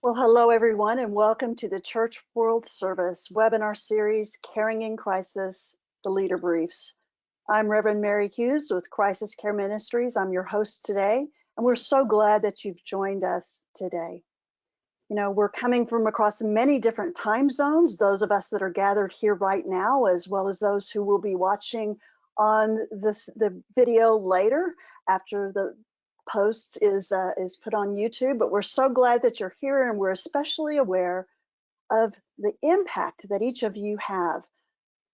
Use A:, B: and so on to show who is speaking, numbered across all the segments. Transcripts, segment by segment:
A: Well, hello everyone, and welcome to the Church World Service webinar series, Caring in Crisis, the Leader Briefs. I'm Reverend Mary Hughes with Crisis Care Ministries. I'm your host today, and we're so glad that you've joined us today. You know, we're coming from across many different time zones, those of us that are gathered here right now, as well as those who will be watching on the video later after the post is put on YouTube. But we're so glad that you're here, and we're especially aware of the impact that each of you have.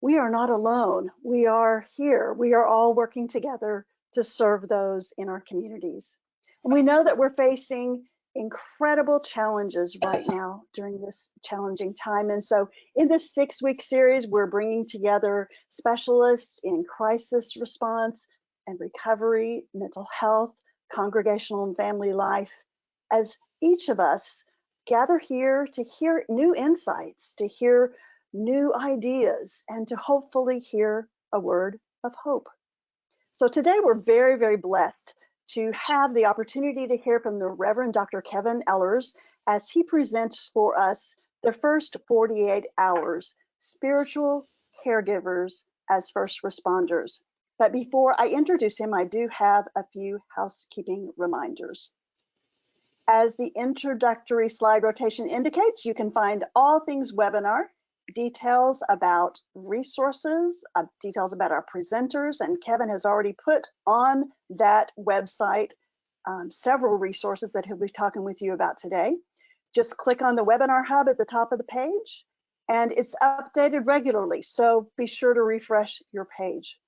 A: We are not alone. We are here. We are all working together to serve those in our communities. And we know that we're facing incredible challenges right now during this challenging time. And so in this 6-week series, we're bringing together specialists in crisis response and recovery, mental health, congregational and family life, as each of us gather here to hear new insights, to hear new ideas, and to hopefully hear a word of hope. So today we're very, very blessed to have the opportunity to hear from the Reverend Dr. Kevin Ellers as he presents for us the first 48 hours, spiritual caregivers as first responders. But before I introduce him, I do have a few housekeeping reminders. As the introductory slide rotation indicates, you can find all things webinar, details about resources, details about our presenters, and Kevin has already put on that website several resources that he'll be talking with you about today. Just click on the webinar hub at the top of the page, and it's updated regularly, so be sure to refresh your page.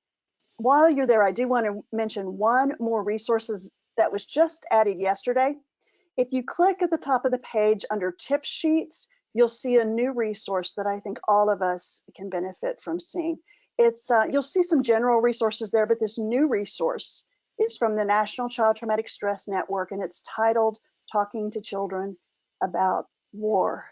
A: While you're there, I do want to mention one more resources that was just added yesterday. If you click at the top of the page under tip sheets, you'll see a new resource that I think all of us can benefit from seeing. It's you'll see some general resources there, but this new resource is from the National Child Traumatic Stress Network, and it's titled Talking to Children About War.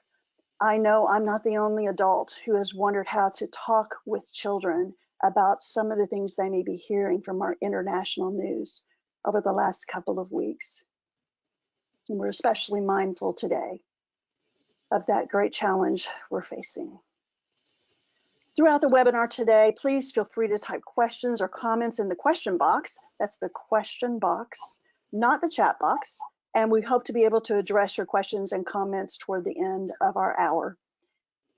A: I know I'm not the only adult who has wondered how to talk with children about some of the things they may be hearing from our international news over the last couple of weeks. And we're especially mindful today of that great challenge we're facing. Throughout the webinar today, please feel free to type questions or comments in the question box. That's the question box, not the chat box. And we hope to be able to address your questions and comments toward the end of our hour.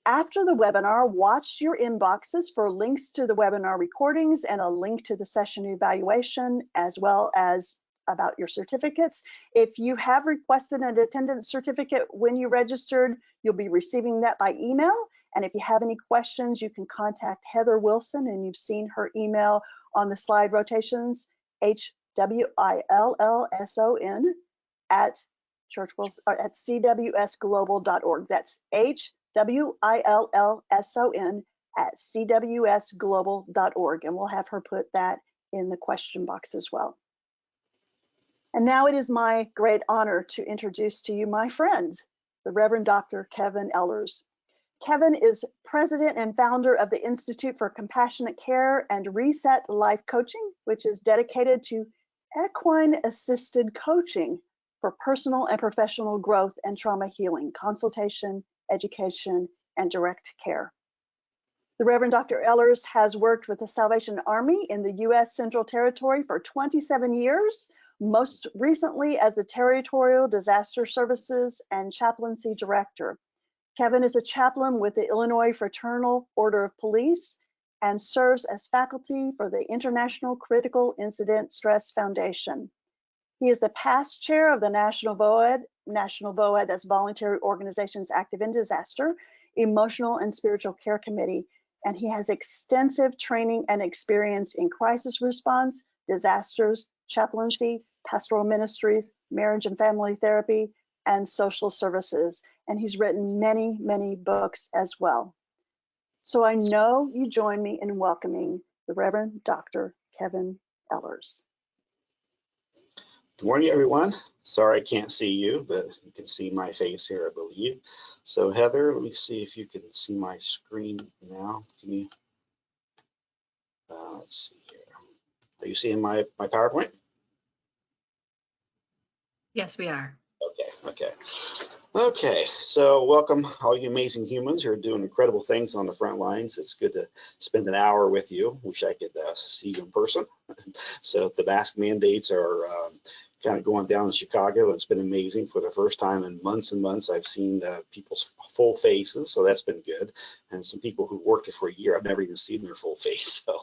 A: After the webinar, watch your inboxes for links to the webinar recordings and a link to the session evaluation, as well as about your certificates. If you have requested an attendance certificate when you registered, you'll be receiving that by email. And if you have any questions, you can contact Heather Wilson, and you've seen her email on the slide rotations, HWILLSON at cwsglobal.org. That's HWILLSON at cwsglobal.org, and we'll have her put that in the question box as well. And now it is my great honor to introduce to you my friend, the Reverend Dr. Kevin Ellers. Kevin is president and founder of the Institute for Compassionate Care and Reset Life Coaching, which is dedicated to equine-assisted coaching for personal and professional growth and trauma healing, consultation, education, and direct care. The Reverend Dr. Ellers has worked with the Salvation Army in the U.S. Central Territory for 27 years, most recently as the Territorial Disaster Services and Chaplaincy Director. Kevin is a chaplain with the Illinois Fraternal Order of Police and serves as faculty for the International Critical Incident Stress Foundation. He is the past chair of the National VOAD, that's Voluntary Organizations Active in Disaster, Emotional and Spiritual Care Committee, and he has extensive training and experience in crisis response, disasters, chaplaincy, pastoral ministries, marriage and family therapy, and social services. And he's written many, many books as well. So I know you join me in welcoming the Reverend Dr. Kevin Ellers.
B: Good morning, everyone. Sorry I can't see you, but you can see my face here, I believe. So Heather, let me see if you can see my screen now. Can you? Let's see here. Are you seeing my PowerPoint?
C: Yes, we are.
B: Okay. Okay, so welcome all you amazing humans who are doing incredible things on the front lines. It's good to spend an hour with you. Wish I could see you in person. So the mask mandates are kind of going down in Chicago, and it's been amazing. For the first time in months and months, I've seen people's full faces, so that's been good. And some people who worked it for a year, I've never even seen their full face. So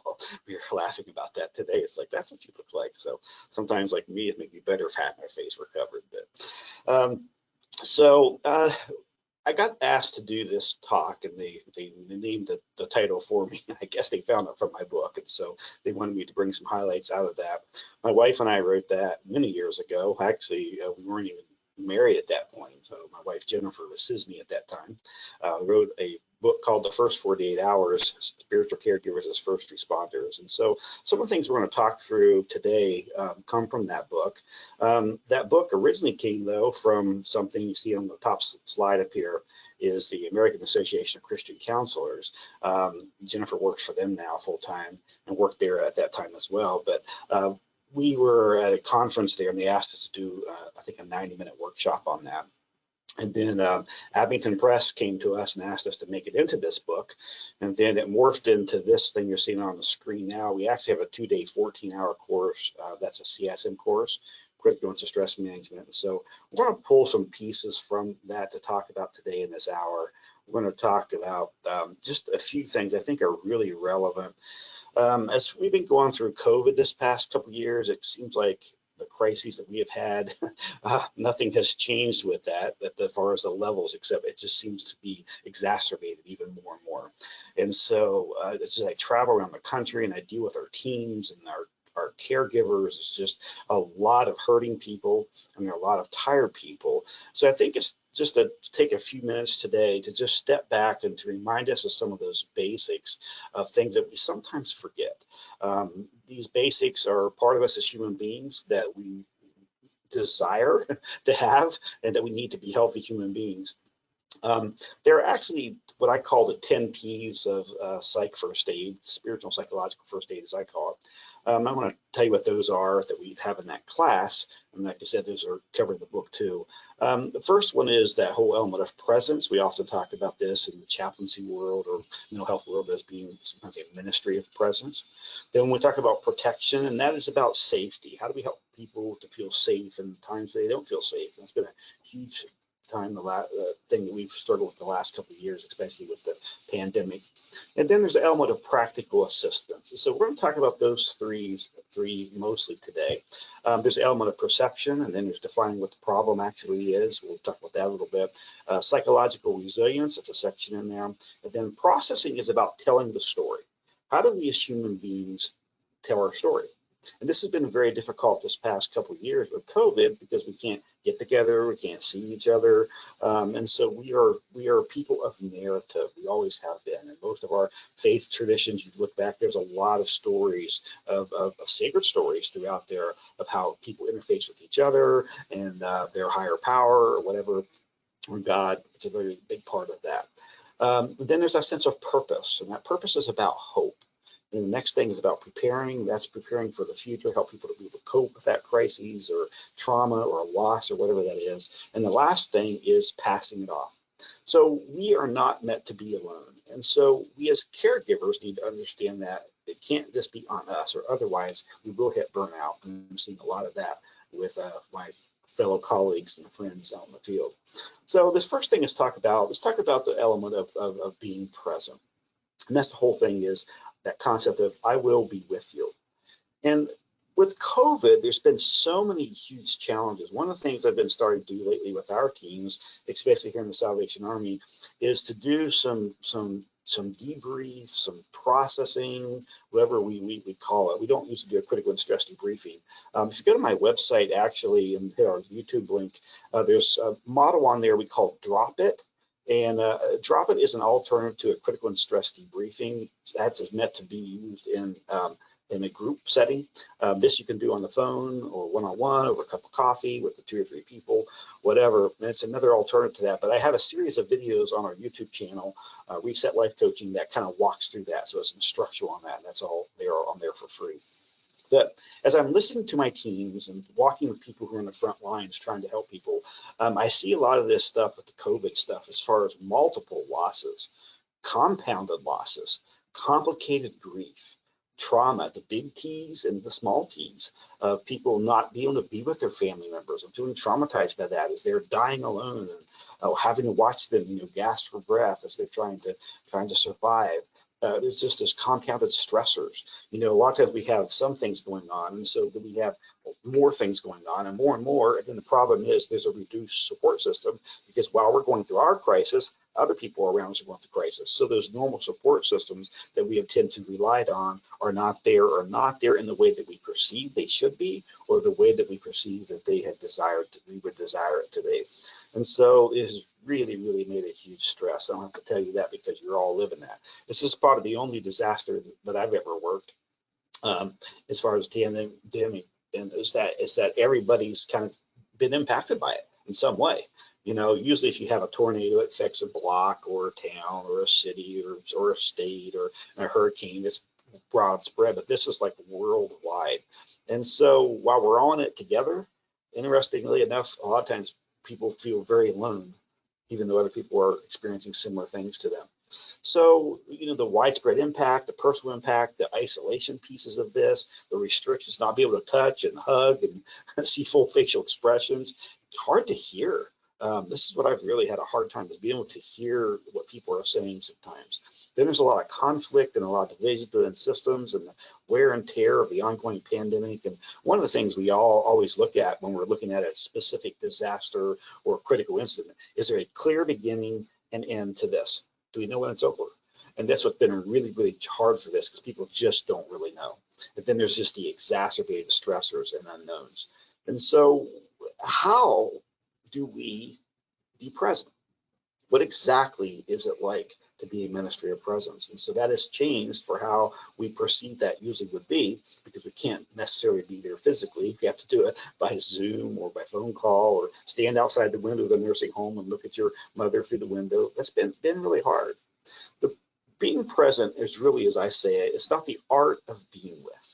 B: we were laughing about that today. It's like, that's what you look like. So sometimes, like me, it may be better if half my face were covered. But I got asked to do this talk, and they named the title for me. I guess they found it from my book, and so they wanted me to bring some highlights out of that. My wife and I wrote that many years ago. Actually, we weren't even married at that point. So my wife Jennifer was Sisney at that time. Wrote a book called The First 48 Hours: Spiritual Caregivers as First Responders. And so some of the things we're going to talk through today come from that book. That book originally came, though, from something you see on the top slide up here is the American Association of Christian Counselors. Jennifer works for them now full time and worked there at that time as well. But we were at a conference there, and they asked us to do, I think, a 90-minute workshop on that. And then Abington Press came to us and asked us to make it into this book. And then it morphed into this thing you're seeing on the screen now. We actually have a 2-day, 14-hour course. That's a CSM course, Critical Illness and Stress Management. And so we're going to pull some pieces from that to talk about today in this hour. We're going to talk about just a few things I think are really relevant. As we've been going through COVID this past couple of years, it seems like the crises that we have had, nothing has changed with that as far as the levels, except it just seems to be exacerbated even more and more. And so as I travel around the country and I deal with our teams and our caregivers, it's just a lot of hurting people and there are a lot of tired people. So I think it's just to take a few minutes today to just step back and to remind us of some of those basics of things that we sometimes forget. These basics are part of us as human beings that we desire to have and that we need to be healthy human beings. There are actually what I call the 10 P's of psych first aid, spiritual psychological first aid, as I call it. I want to tell you what those are that we have in that class. And like I said, those are covered in the book too. The first one is that whole element of presence. We often talk about this in the chaplaincy world or mental health world as being sometimes a ministry of presence. Then we talk about protection, and that is about safety. How do we help people to feel safe in times they don't feel safe? That's been a huge thing that we've struggled with the last couple of years, especially with the pandemic. And then there's the element of practical assistance. So we're going to talk about those three mostly today. There's the element of perception, and then there's defining what the problem actually is. We'll talk about that a little bit. Psychological resilience, that's a section in there. And then processing is about telling the story. How do we as human beings tell our story? And this has been very difficult this past couple of years with COVID because we can't get together, we can't see each other, and so we are people of narrative. We always have been, and most of our faith traditions, you look back, there's a lot of stories of sacred stories throughout there of how people interface with each other and their higher power or whatever, or God. It's a very big part of that. Then there's a sense of purpose, and that purpose is about hope. And the next thing is about preparing. That's preparing for the future, help people to be able to cope with that crisis or trauma or a loss or whatever that is. And the last thing is passing it off. So we are not meant to be alone. And so we as caregivers need to understand that it can't just be on us, or otherwise we will hit burnout. And I'm seeing a lot of that with my fellow colleagues and friends out in the field. So this first thing let's talk about the element of being present. And that's the whole thing, is that concept of I will be with you. And with COVID, there's been so many huge challenges. One of the things I've been starting to do lately with our teams, especially here in the Salvation Army, is to do some debrief, some processing, whatever we call it. We don't usually do a critical and stress debriefing. If you go to my website, actually, and hit our YouTube link, there's a model on there we call Drop It. And Drop It is an alternative to a critical and stress debriefing. That's meant to be used in a group setting. This you can do on the phone or one-on-one over a cup of coffee with the 2 or 3 people, whatever. And it's another alternative to that. But I have a series of videos on our YouTube channel, Reset Life Coaching, that kind of walks through that. So it's instructional on that. And that's all there on there for free. But as I'm listening to my teams and walking with people who are in the front lines trying to help people, I see a lot of this stuff with the COVID stuff as far as multiple losses, compounded losses, complicated grief, trauma, the big T's and the small T's of people not being able to be with their family members and feeling traumatized by that as they're dying alone and having to watch them, gasp for breath as they're trying to survive. There's just this compounded stressors. A lot of times we have some things going on, and so then we have more things going on, and more. And then the problem is there's a reduced support system because while we're going through our crisis, other people around us are going through crisis. So those normal support systems that we have tended to rely on are not there, in the way that we perceive they should be, or the way that we perceive that they had we would desire it to be. And so it has really, really made a huge stress. I don't have to tell you that because you're all living that. This is probably the only disaster that I've ever worked as far as damage, and is that everybody's kind of been impacted by it in some way. Usually if you have a tornado, it affects a block or a town or a city or a state, or a hurricane. It's broad spread, but this is like worldwide. And so while we're on it together, interestingly enough, a lot of times people feel very alone, even though other people are experiencing similar things to them. So, the widespread impact, the personal impact, the isolation pieces of this, the restrictions, not be able to touch and hug and see full facial expressions, hard to hear. This is what I've really had a hard time, is being able to hear what people are saying sometimes. Then there's a lot of conflict and a lot of division within systems and the wear and tear of the ongoing pandemic. And one of the things we all always look at when we're looking at a specific disaster or critical incident, is there a clear beginning and end to this? Do we know when it's over? And that's what's been really, really hard for this, because people just don't really know. And then there's just the exacerbated stressors and unknowns. And so how do we be present? What exactly is it like to be a ministry of presence? And so that has changed for how we perceive that usually would be, because we can't necessarily be there physically. We have to do it by Zoom or by phone call, or stand outside the window of the nursing home and look at your mother through the window. That's been really hard. The being present is really, as I say it, it's about the art of being with.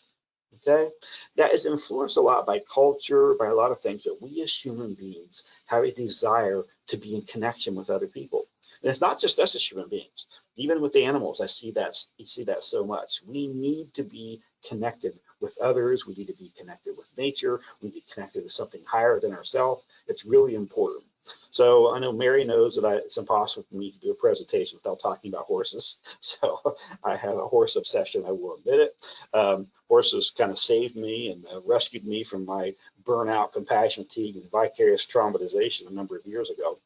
B: Okay, that is influenced a lot by culture, by a lot of things, that we as human beings have a desire to be in connection with other people. And it's not just us as human beings. Even with the animals, you see that so much. We need to be connected with others. We need to be connected with nature. We need to be connected with something higher than ourselves. It's really important. So I know Mary knows that it's impossible for me to do a presentation without talking about horses. So I have a horse obsession, I will admit it. Horses kind of saved me and rescued me from my burnout, compassion fatigue, and vicarious traumatization a number of years ago.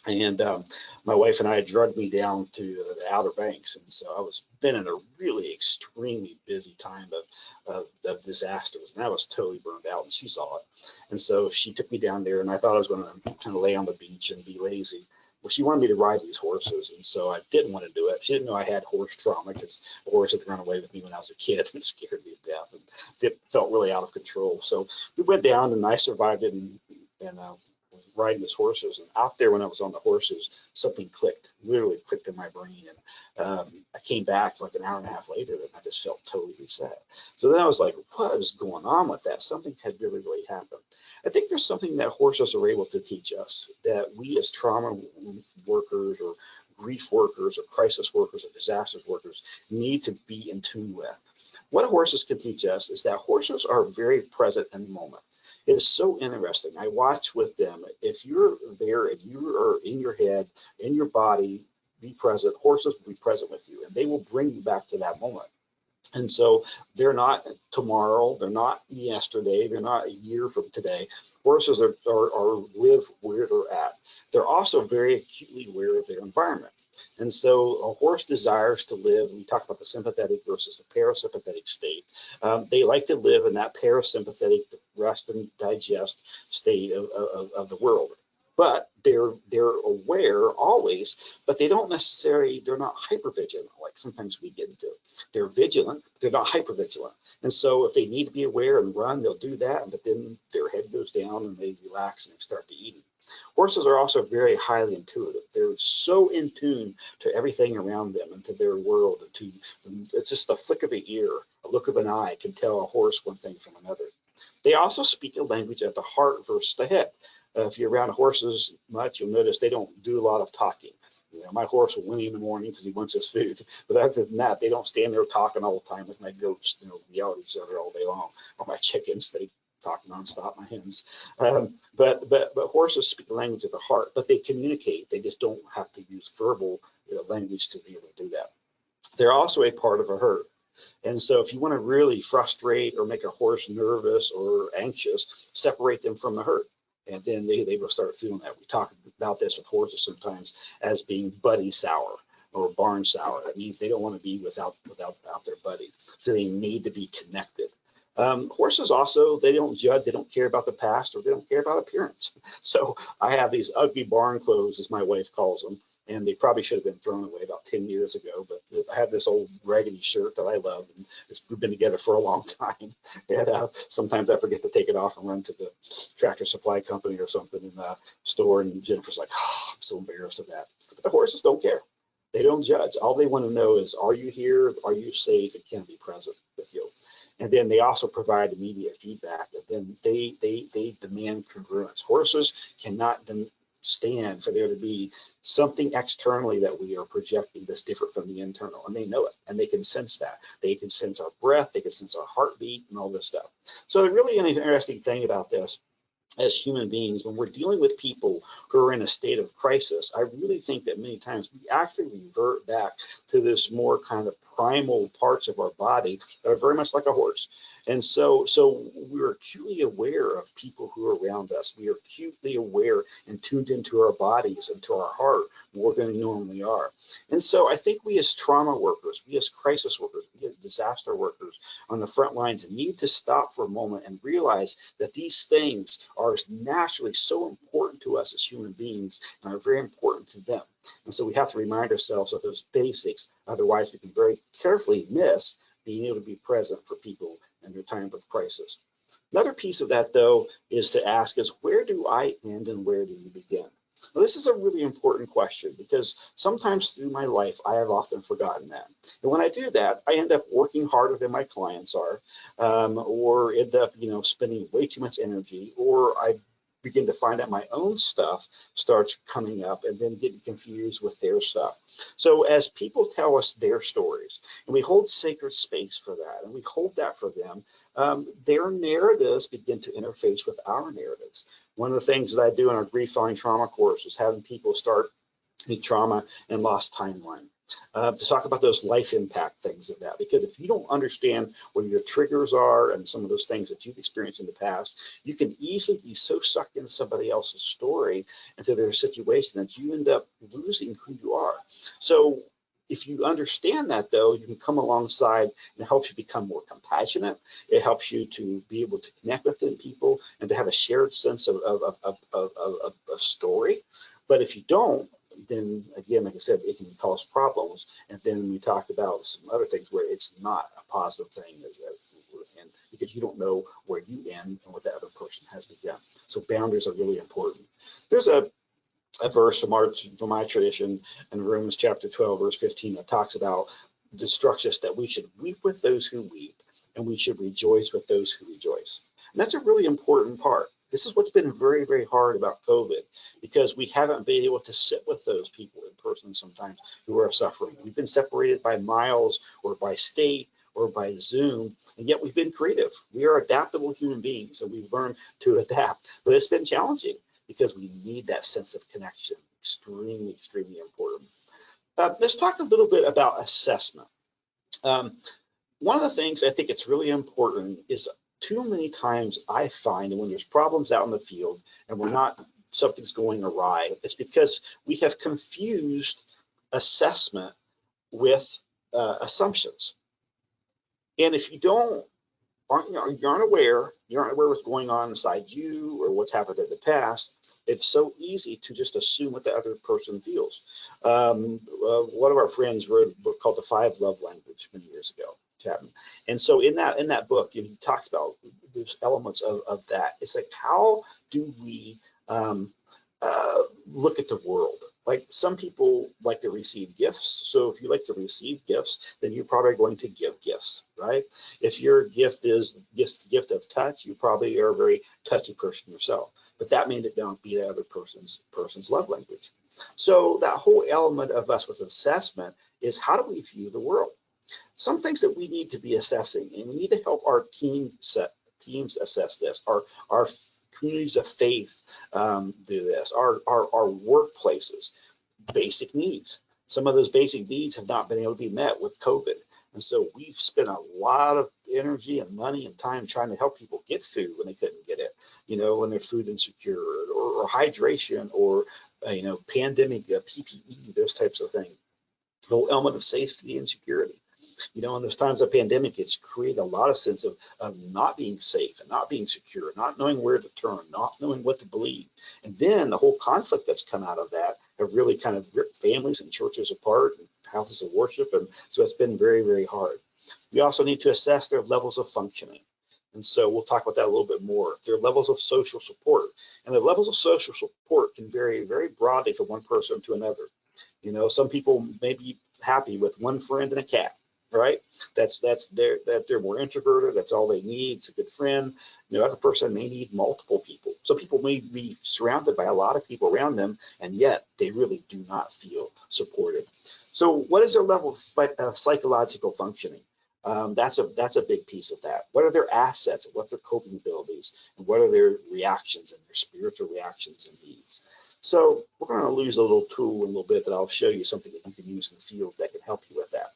B: And my wife and I drugged me down to the Outer Banks. And so I was been in a really extremely busy time of disasters. And I was totally burned out, and she saw it. And so she took me down there, and I thought I was going to kind of lay on the beach and be lazy. Well, she wanted me to ride these horses, and so I didn't want to do it. She didn't know I had horse trauma, because a horse had run away with me when I was a kid and scared me to death, and it felt really out of control. So we went down, and I survived it, and riding these horses. And out there, when I was on the horses, something clicked, literally clicked in my brain. And I came back like an hour and a half later, and I just felt totally reset. So then I was like, what is going on with that? Something had really, really happened. I think there's something that horses are able to teach us, that we as trauma workers or grief workers or crisis workers or disasters workers need to be in tune with. What horses can teach us is that horses are very present in the moment. It is so interesting. I watch with them. If you're there and you are in your head, in your body, be present, horses will be present with you, and they will bring you back to that moment. And so they're not tomorrow, they're not yesterday, they're not a year from today. Horses are live where they're at. They're also very acutely aware of their environment. And so a horse desires to live, we talk about the sympathetic versus the parasympathetic state. They like to live in that parasympathetic rest and digest state of the world. But they're aware always, but they don't necessarily, they're not hypervigilant like sometimes we get into. They're vigilant, but they're not hypervigilant. And so if they need to be aware and run, they'll do that, but then their head goes down and they relax and they start to eat. Horses are also very highly intuitive. They're so in tune to everything around them and to their world. It's just a flick of an ear, a look of an eye can tell a horse one thing from another. They also speak a language at the heart versus the head. If you're around horses much, you'll notice they don't do a lot of talking. My horse will whinny in the morning because he wants his food. But other than that, they don't stand there talking all the time like my goats, yell at each other all day long. Or my chickens, they talk nonstop, my hens. But horses speak the language of the heart, but they communicate. They just don't have to use verbal language to be able to do that. They're also a part of a herd. And so if you want to really frustrate or make a horse nervous or anxious, separate them from the herd. And then they will start feeling that. We talk about this with horses sometimes as being buddy sour or barn sour. That means they don't want to be without their buddy. So they need to be connected. Horses also, they don't judge, they don't care about the past, or they don't care about appearance. So I have these ugly barn clothes, as my wife calls them, and they probably should have been thrown away about 10 years ago, but I have this old raggedy shirt that I love, and we've been together for a long time. And sometimes I forget to take it off and run to the Tractor Supply Company or something in the store, and Jennifer's like, oh, I'm so embarrassed of that. But the horses don't care. They don't judge. All they want to know is, are you here? Are you safe? And can I be present with you? And then they also provide immediate feedback. And then they demand congruence. Horses cannot stand for there to be something externally that we are projecting that's different from the internal, and they know it, and they can sense that. They can sense our breath, they can sense our heartbeat, and all this stuff. So the really interesting thing about this, as human beings, when we're dealing with people who are in a state of crisis, I really think that many times we actually revert back to this more kind of primal parts of our body that are very much like a horse. And so we're acutely aware of people who are around us. We are acutely aware and tuned into our bodies and to our heart more than we normally are. And so I think we as trauma workers, we as crisis workers, we as disaster workers on the front lines need to stop for a moment and realize that these things are naturally so important to us as human beings and are very important to them. And so we have to remind ourselves of those basics. Otherwise, we can very carefully miss being able to be present for people in their time of crisis. Another piece of that, though, is to ask is, where do I end and where do you begin? Well, this is a really important question because sometimes through my life, I have often forgotten that. And when I do that, I end up working harder than my clients are, or end up, spending way too much energy, or I begin to find out my own stuff starts coming up and then getting confused with their stuff. So as people tell us their stories, and we hold sacred space for that, and we hold that for them, their narratives begin to interface with our narratives. One of the things that I do in our Grief Following Trauma course is having people start the trauma and loss timeline. To talk about those life impact things of that, because if you don't understand what your triggers are and some of those things that you've experienced in the past, you can easily be so sucked into somebody else's story, into their situation, that you end up losing who you are. So if you understand that, though, you can come alongside, and it helps you become more compassionate. It helps you to be able to connect with people and to have a shared sense of story. But if you don't, then again, like I said, it can cause problems. And then we talk about some other things where it's not a positive thing, and because you don't know where you end and what the other person has begun. So boundaries are really important. There's a verse from my tradition in Romans chapter 12, verse 15, that talks about the instructions that we should weep with those who weep, and we should rejoice with those who rejoice. And that's a really important part. This is what's been very, very hard about COVID, because we haven't been able to sit with those people in person sometimes who are suffering. We've been separated by miles or by state or by Zoom, and yet we've been creative. We are adaptable human beings, and we've learned to adapt. But it's been challenging because we need that sense of connection. Extremely, extremely important. Let's talk a little bit about assessment. One of the things I think it's really important is, too many times I find that when there's problems out in the field and something's going awry, it's because we have confused assessment with assumptions. And if you aren't aware what's going on inside you or what's happened in the past, it's so easy to just assume what the other person feels. One of our friends wrote a book called The 5 Love Language many years ago. Chapman. And so in that book, he talks about those elements of that. It's like, how do we look at the world. Like some people like to receive gifts. So if you like to receive gifts, then you're probably going to give gifts, right? If your gift is gift of touch, you probably are a very touchy person yourself. But that may not be the other person's love language. So that whole element of us with assessment is how do we view the world? Some things that we need to be assessing, and we need to help our teams assess this. Our communities of faith do this. Our workplaces, basic needs. Some of those basic needs have not been able to be met with COVID. And so we've spent a lot of energy and money and time trying to help people get food when they couldn't get it, when they're food insecure, or hydration, or, pandemic PPE, those types of things. The whole element of safety and security. In those times of pandemic, it's created a lot of sense of not being safe and not being secure, not knowing where to turn, not knowing what to believe. And then the whole conflict that's come out of that have really kind of ripped families and churches apart, and houses of worship. And so it's been very, very hard. We also need to assess their levels of functioning. And so we'll talk about that a little bit more. Their levels of social support. And the levels of social support can vary very broadly from one person to another. Some people may be happy with one friend and a cat, right? They're more introverted. That's all they need. It's a good friend. Other person may need multiple people. Some people may be surrounded by a lot of people around them, and yet they really do not feel supported. So what is their level of psychological functioning? That's a big piece of that. What are their assets? What are their coping abilities? And what are their reactions and their spiritual reactions and needs? So we're going to use a little tool in a little bit that I'll show you, something that you can use in the field that can help you with that.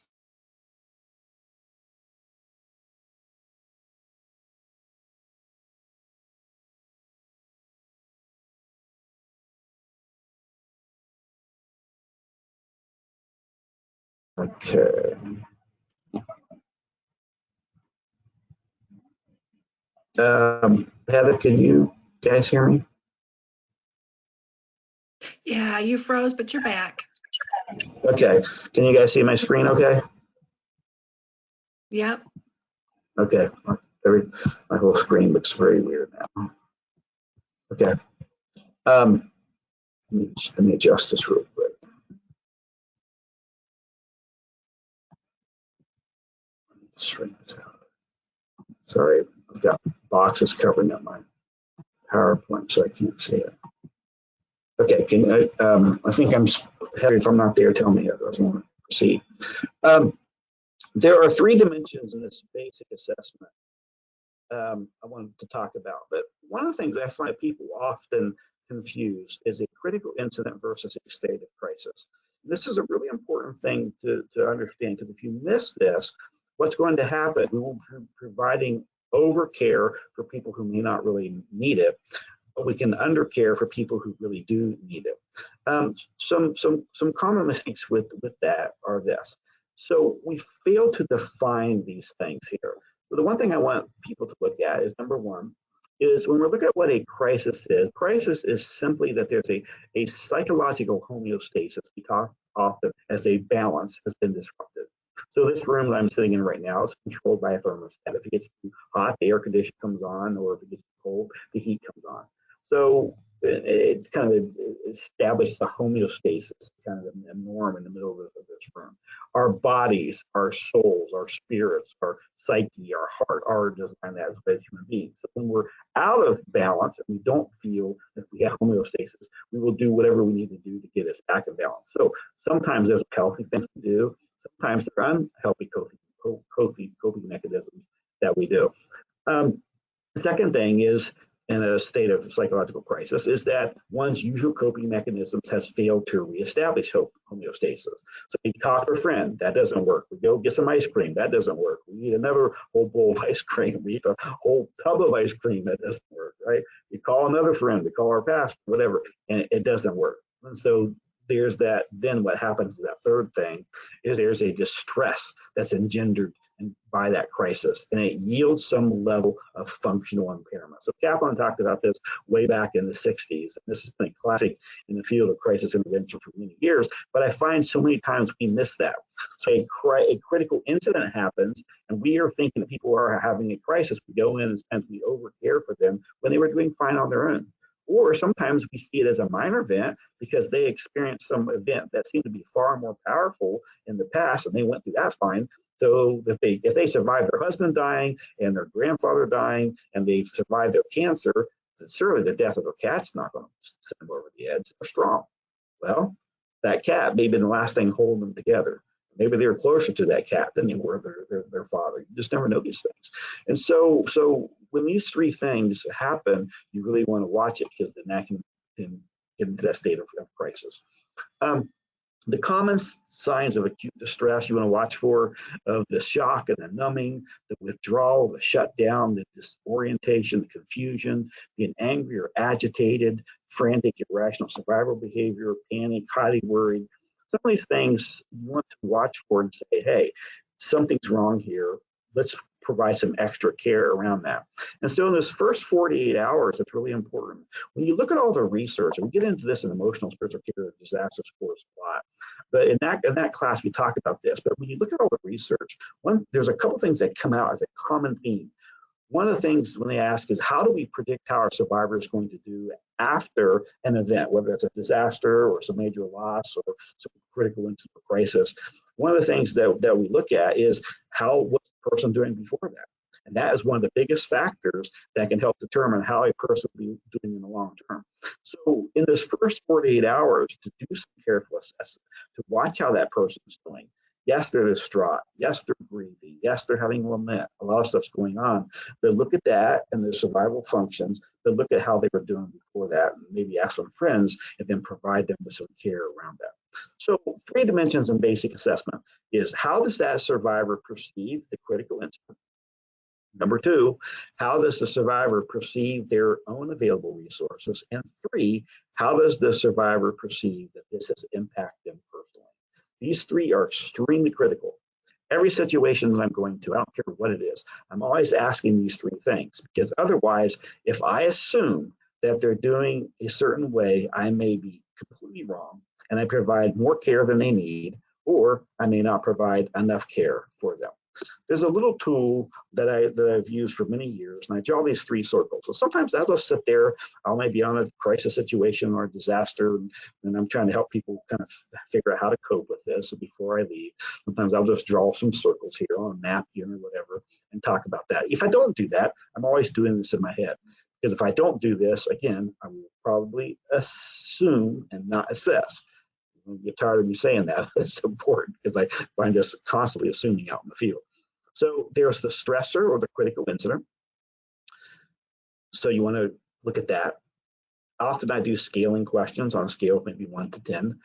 B: Okay. Heather, can you guys hear me?
C: Yeah, you froze, but you're back.
B: Okay. Can you guys see my screen okay?
C: Yep.
B: Okay. My whole screen looks very weird now. Okay. Let me adjust this real quick. Shrink this out. Sorry, I've got boxes covering up my PowerPoint, so I can't see it. Okay, I think I'm heavy. If I'm not there, tell me. Otherwise, I want to proceed. There are 3 dimensions in this basic assessment I wanted to talk about. But one of the things I find people often confuse is a critical incident versus a state of crisis. This is a really important thing to understand, because if you miss this, what's going to happen? We will be providing overcare for people who may not really need it, but we can undercare for people who really do need it. Some common mistakes with that are this. So we fail to define these things here. So the one thing I want people to look at is, number one, is when we look at what a crisis is simply that there's a psychological homeostasis. We talk often as a balance has been disrupted. So this room that I'm sitting in right now is controlled by a thermostat. If it gets too hot, the air conditioner comes on, or if it gets too cold, the heat comes on. So it kind of establishes a homeostasis, kind of a norm in the middle of this room. Our bodies, our souls, our spirits, our psyche, our heart are designed as human beings. So when we're out of balance and we don't feel that we have homeostasis, we will do whatever we need to do to get us back in balance. So sometimes there's healthy things we do. Sometimes there are unhealthy coping mechanisms that we do. The second thing is, in a state of psychological crisis, is that one's usual coping mechanisms has failed to reestablish homeostasis. So we talk to a friend, that doesn't work. We go get some ice cream, that doesn't work. We eat another whole bowl of ice cream. We eat a whole tub of ice cream, that doesn't work, right? We call another friend, we call our pastor, whatever, and it doesn't work. And so there's that. Then what happens is that third thing is there's a distress that's engendered by that crisis, and it yields some level of functional impairment. So Kaplan talked about this way back in the 60s. And this has been a classic in the field of crisis intervention for many years, but I find so many times we miss that. So a critical incident happens, and we are thinking that people are having a crisis. We go in and we overcare for them when they were doing fine on their own.
D: Or sometimes we see it as a minor event because they experienced some event that seemed to be far more powerful in the past, and they went through that fine. So if they survived their husband dying and their grandfather dying, and they survived their cancer, then surely the death of their cat's not going to send them over the edge. They're strong. Well, that cat may have been the last thing holding them together. Maybe they were closer to that cat than they were their father. You just never know these things. And so when these three things happen, you really want to watch it, because then that can get into that state of crisis. The common signs of acute distress you want to watch for of the shock and the numbing, the withdrawal, the shutdown, the disorientation, the confusion, being angry or agitated, frantic, irrational survival behavior, panic, highly worried. Some of these things you want to watch for and say, hey, something's wrong here. Let's provide some extra care around that. And so in this first 48 hours, it's really important. When you look at all the research, and we get into this in emotional spiritual care disaster scores a lot, but in that class we talk about this. But when you look at all the research, there's a couple things that come out as a common theme. One of the things when they ask is, how do we predict how our survivor is going to do after an event, whether it's a disaster or some major loss or some critical incident or crisis? One of the things that we look at is what's the person doing before that? And that is one of the biggest factors that can help determine how a person will be doing in the long term. So in this first 48 hours, to do some careful assessment, to watch how that person is doing. Yes, they're distraught. Yes, they're grieving. Yes, they're having lament. A lot of stuff's going on. But look at that and their survival functions. But look at how they were doing before that, and maybe ask some friends and then provide them with some care around that. So 3 dimensions in basic assessment is, how does that survivor perceive the critical incident? Number 2, how does the survivor perceive their own available resources? And 3, how does the survivor perceive that this has impacted them personally? These 3 are extremely critical. Every situation that I'm going to, I don't care what it is, I'm always asking these 3 things, because otherwise, if I assume that they're doing a certain way, I may be completely wrong, and I provide more care than they need, or I may not provide enough care for them. There's a little tool that I've used for many years, and I draw these 3 circles. So sometimes I'll just sit there, I'll maybe on a crisis situation or a disaster, and I'm trying to help people kind of figure out how to cope with this. So before I leave, sometimes I'll just draw some circles here on a napkin or whatever and talk about that. If I don't do that, I'm always doing this in my head. Because if I don't do this, again, I will probably assume and not assess. You get tired of me saying that. It's important, because I find us constantly assuming out in the field. So there's the stressor or the critical incident. So you want to look at that. Often I do scaling questions on a scale of maybe 1 to 10.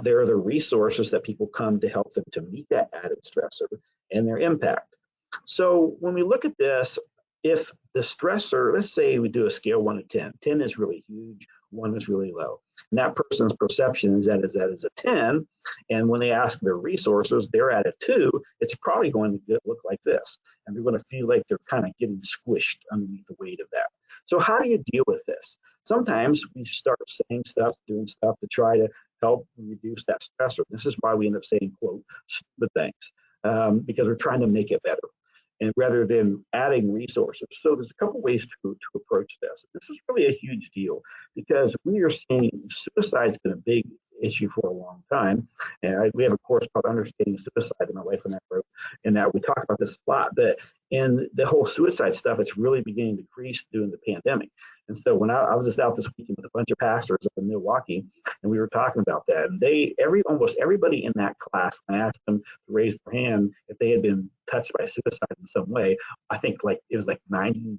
D: There are the resources that people come to help them to meet that added stressor and their impact. So when we look at this, if the stressor, let's say we do a scale 1 to 10. 10 is really huge, 1 is really low. And that person's perception is that is a 10. And when they ask their resources, they're at a 2. It's probably going to look like this. And they're going to feel like they're kind of getting squished underneath the weight of that. So how do you deal with this? Sometimes we start saying stuff, doing stuff to try to help reduce that stressor. This is why we end up saying, quote, stupid things, because we're trying to make it better, and rather than adding resources. So there's a couple ways to approach this. This is really a huge deal, because we are seeing suicide's been a big issue for a long time. And we have a course called Understanding Suicide that my wife and I wrote, and that we talk about this a lot. But in the whole suicide stuff, it's really beginning to decrease during the pandemic. And so when I was just out this weekend with a bunch of pastors up in Milwaukee, and we were talking about that, and almost everybody in that class, I asked them to raise their hand if they had been touched by suicide in some way. I think it was 90%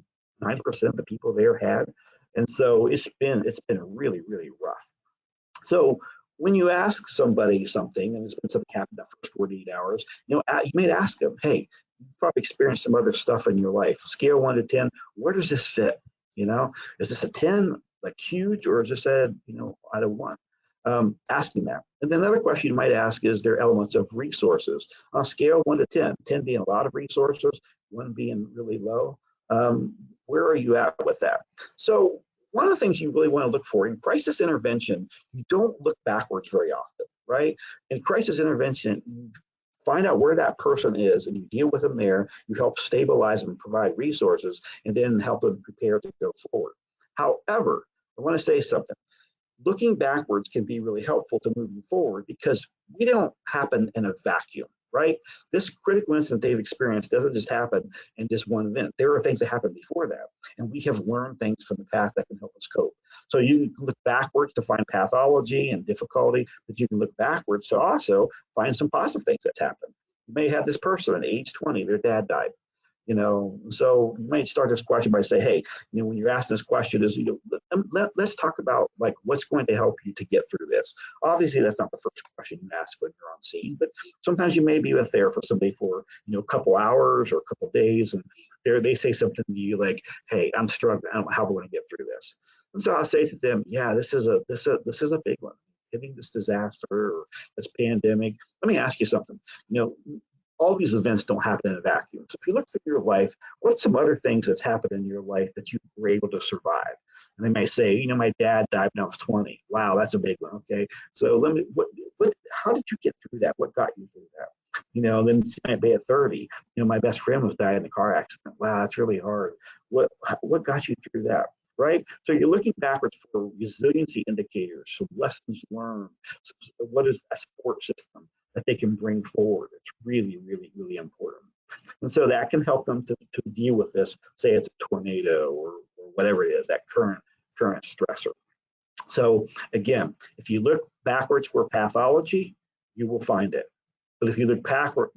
D: of the people there had. And so it's been really, really rough. So when you ask somebody something, and it's been something happened that first 48 hours, you may ask them, hey, you've probably experienced some other stuff in your life. Scale 1 to 10, where does this fit? Is this a 10, like huge, or is this out of 1? Asking that. And then another question you might ask is there elements of resources. On a scale 1 to 10, 10 being a lot of resources, 1 being really low. Where are you at with that? So one of the things you really want to look for in crisis intervention, you don't look backwards very often, right? In crisis intervention, you find out where that person is and you deal with them there, you help stabilize them and provide resources, and then help them prepare to go forward. However, I want to say something. Looking backwards can be really helpful to moving forward because we don't happen in a vacuum, right? This critical incident they've experienced doesn't just happen in just one event. There are things that happened before that, and we have learned things from the past that can help us cope. So you can look backwards to find pathology and difficulty, but you can look backwards to also find some positive things that's happened. You may have this person at age 20, their dad died. So you might start this question by saying, hey, when you're asked this question is, let's talk about like what's going to help you to get through this. Obviously, that's not the first question you ask when you're on scene, but sometimes you may be with there for somebody for, a couple hours or a couple days, and they say something to you like, hey, I'm struggling. I don't know how we're going to get through this. And so I'll say to them, yeah, this is a big one. Hitting this disaster or this pandemic. Let me ask you something. All these events don't happen in a vacuum. So if you look through your life, what's some other things that's happened in your life that you were able to survive? And they may say, my dad died when I was 20. Wow, that's a big one. Okay, so how did you get through that? What got you through that? Then you might be at 30. My best friend was died in a car accident. Wow, that's really hard. What got you through that? Right? So you're looking backwards for resiliency indicators, some lessons learned. What is a support system that they can bring forward? It's really, really, really important. And so that can help them to deal with this, say it's a tornado or whatever it is, that current stressor. So again, if you look backwards for pathology, you will find it. But if you look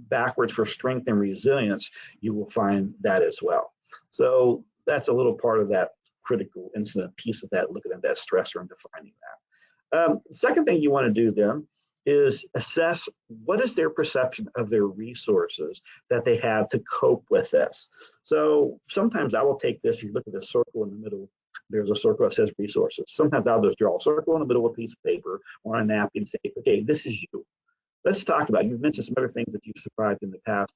D: backwards for strength and resilience, you will find that as well. So that's a little part of that critical incident piece of that, looking at that stressor and defining that. Second thing you want to do then is assess what is their perception of their resources that they have to cope with this. So sometimes I will take this, you look at this circle in the middle, there's a circle that says resources. Sometimes I'll just draw a circle in the middle of a piece of paper or on a napkin and say, okay, this is you. Let's talk about it. You've mentioned some other things that you've survived in the past.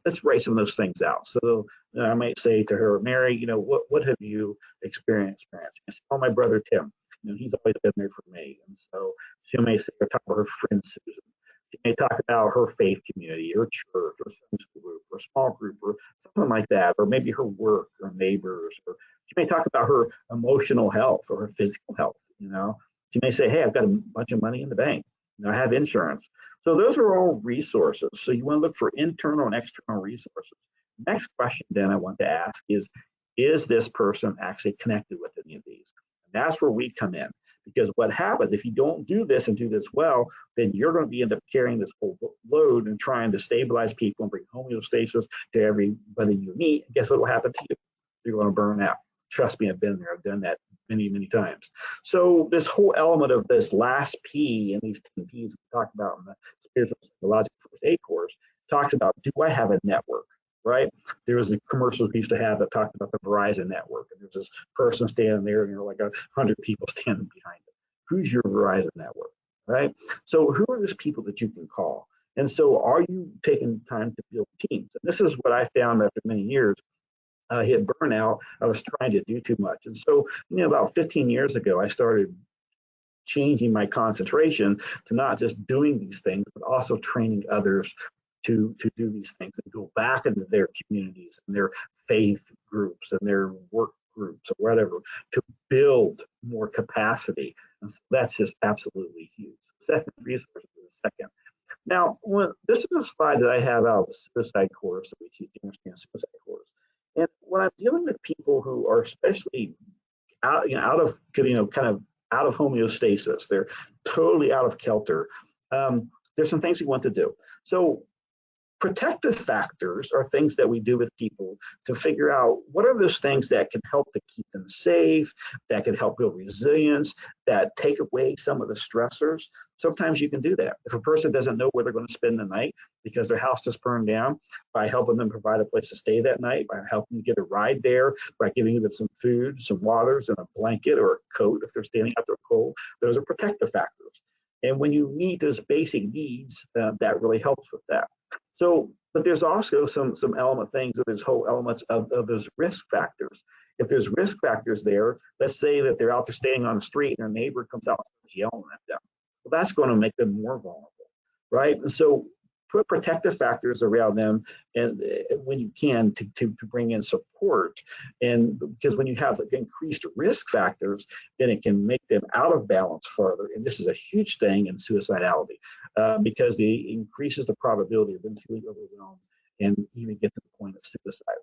D: Let's write some of those things out. So I might say to her, Mary, what have you experienced? I say, oh, my brother Tim, he's always been there for me. And so she may say, talk about her friend Susan. She may talk about her faith community, her church, or Sunday school group, or small group, or something like that, or maybe her work, or neighbors, or she may talk about her emotional health or her physical health. She may say, hey, I've got a bunch of money in the bank. I have insurance. So those are all resources. So you want to look for internal and external resources. Next question then I want to ask is this person actually connected with any of these? And that's where we come in, because what happens if you don't do this and do this well, then you're going to end up carrying this whole load and trying to stabilize people and bring homeostasis to everybody you meet. And guess what will happen to you? You're going to burn out. Trust me, I've been there. I've done that many, many times. So this whole element of this last P and these 10 Ps we talked about in the spiritual psychological first aid course talks about, do I have a network, right? There was a commercial we used to have that talked about the Verizon network. And there's this person standing there and you're like 100 people standing behind it. Who's your Verizon network, right? So who are those people that you can call? And so are you taking time to build teams? And this is what I found after many years. Hit burnout, I was trying to do too much. And so, about 15 years ago, I started changing my concentration to not just doing these things, but also training others to do these things and go back into their communities and their faith groups and their work groups or whatever to build more capacity. And so that's just absolutely huge. Second resource is the second. Now, this is a slide that I have out of the suicide course that we teach the Understand Suicide course. And when I'm dealing with people who are especially out of homeostasis, they're totally out of kilter. There's some things we want to do. So protective factors are things that we do with people to figure out what are those things that can help to keep them safe, that can help build resilience, that take away some of the stressors. Sometimes you can do that. If a person doesn't know where they're going to spend the night because their house just burned down, by helping them provide a place to stay that night, by helping them get a ride there, by giving them some food, some waters, and a blanket or a coat if they're standing out there cold, those are protective factors. And when you meet those basic needs, that really helps with that. So, but there's also some element things of those whole elements of those risk factors. If there's risk factors there, let's say that they're out there staying on the street and their neighbor comes out and starts yelling at them. Well, that's going to make them more vulnerable, right? And so put protective factors around them, and when you can, to bring in support. And because when you have increased risk factors, then it can make them out of balance further. And this is a huge thing in suicidality, because it increases the probability of them feeling overwhelmed and even get to the point of suicide.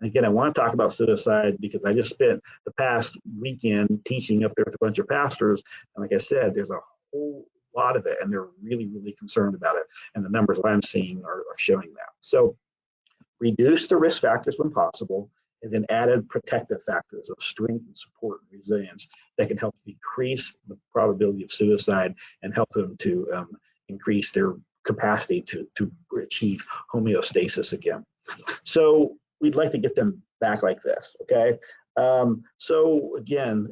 D: Again, I want to talk about suicide because I just spent the past weekend teaching up there with a bunch of pastors. And like I said, there's a whole lot of it, and they're really, really concerned about it. And the numbers I'm seeing are showing that. So reduce the risk factors when possible, and then added protective factors of strength and support and resilience that can help decrease the probability of suicide and help them to increase their capacity to achieve homeostasis again. So we'd like to get them back like this, okay? So again,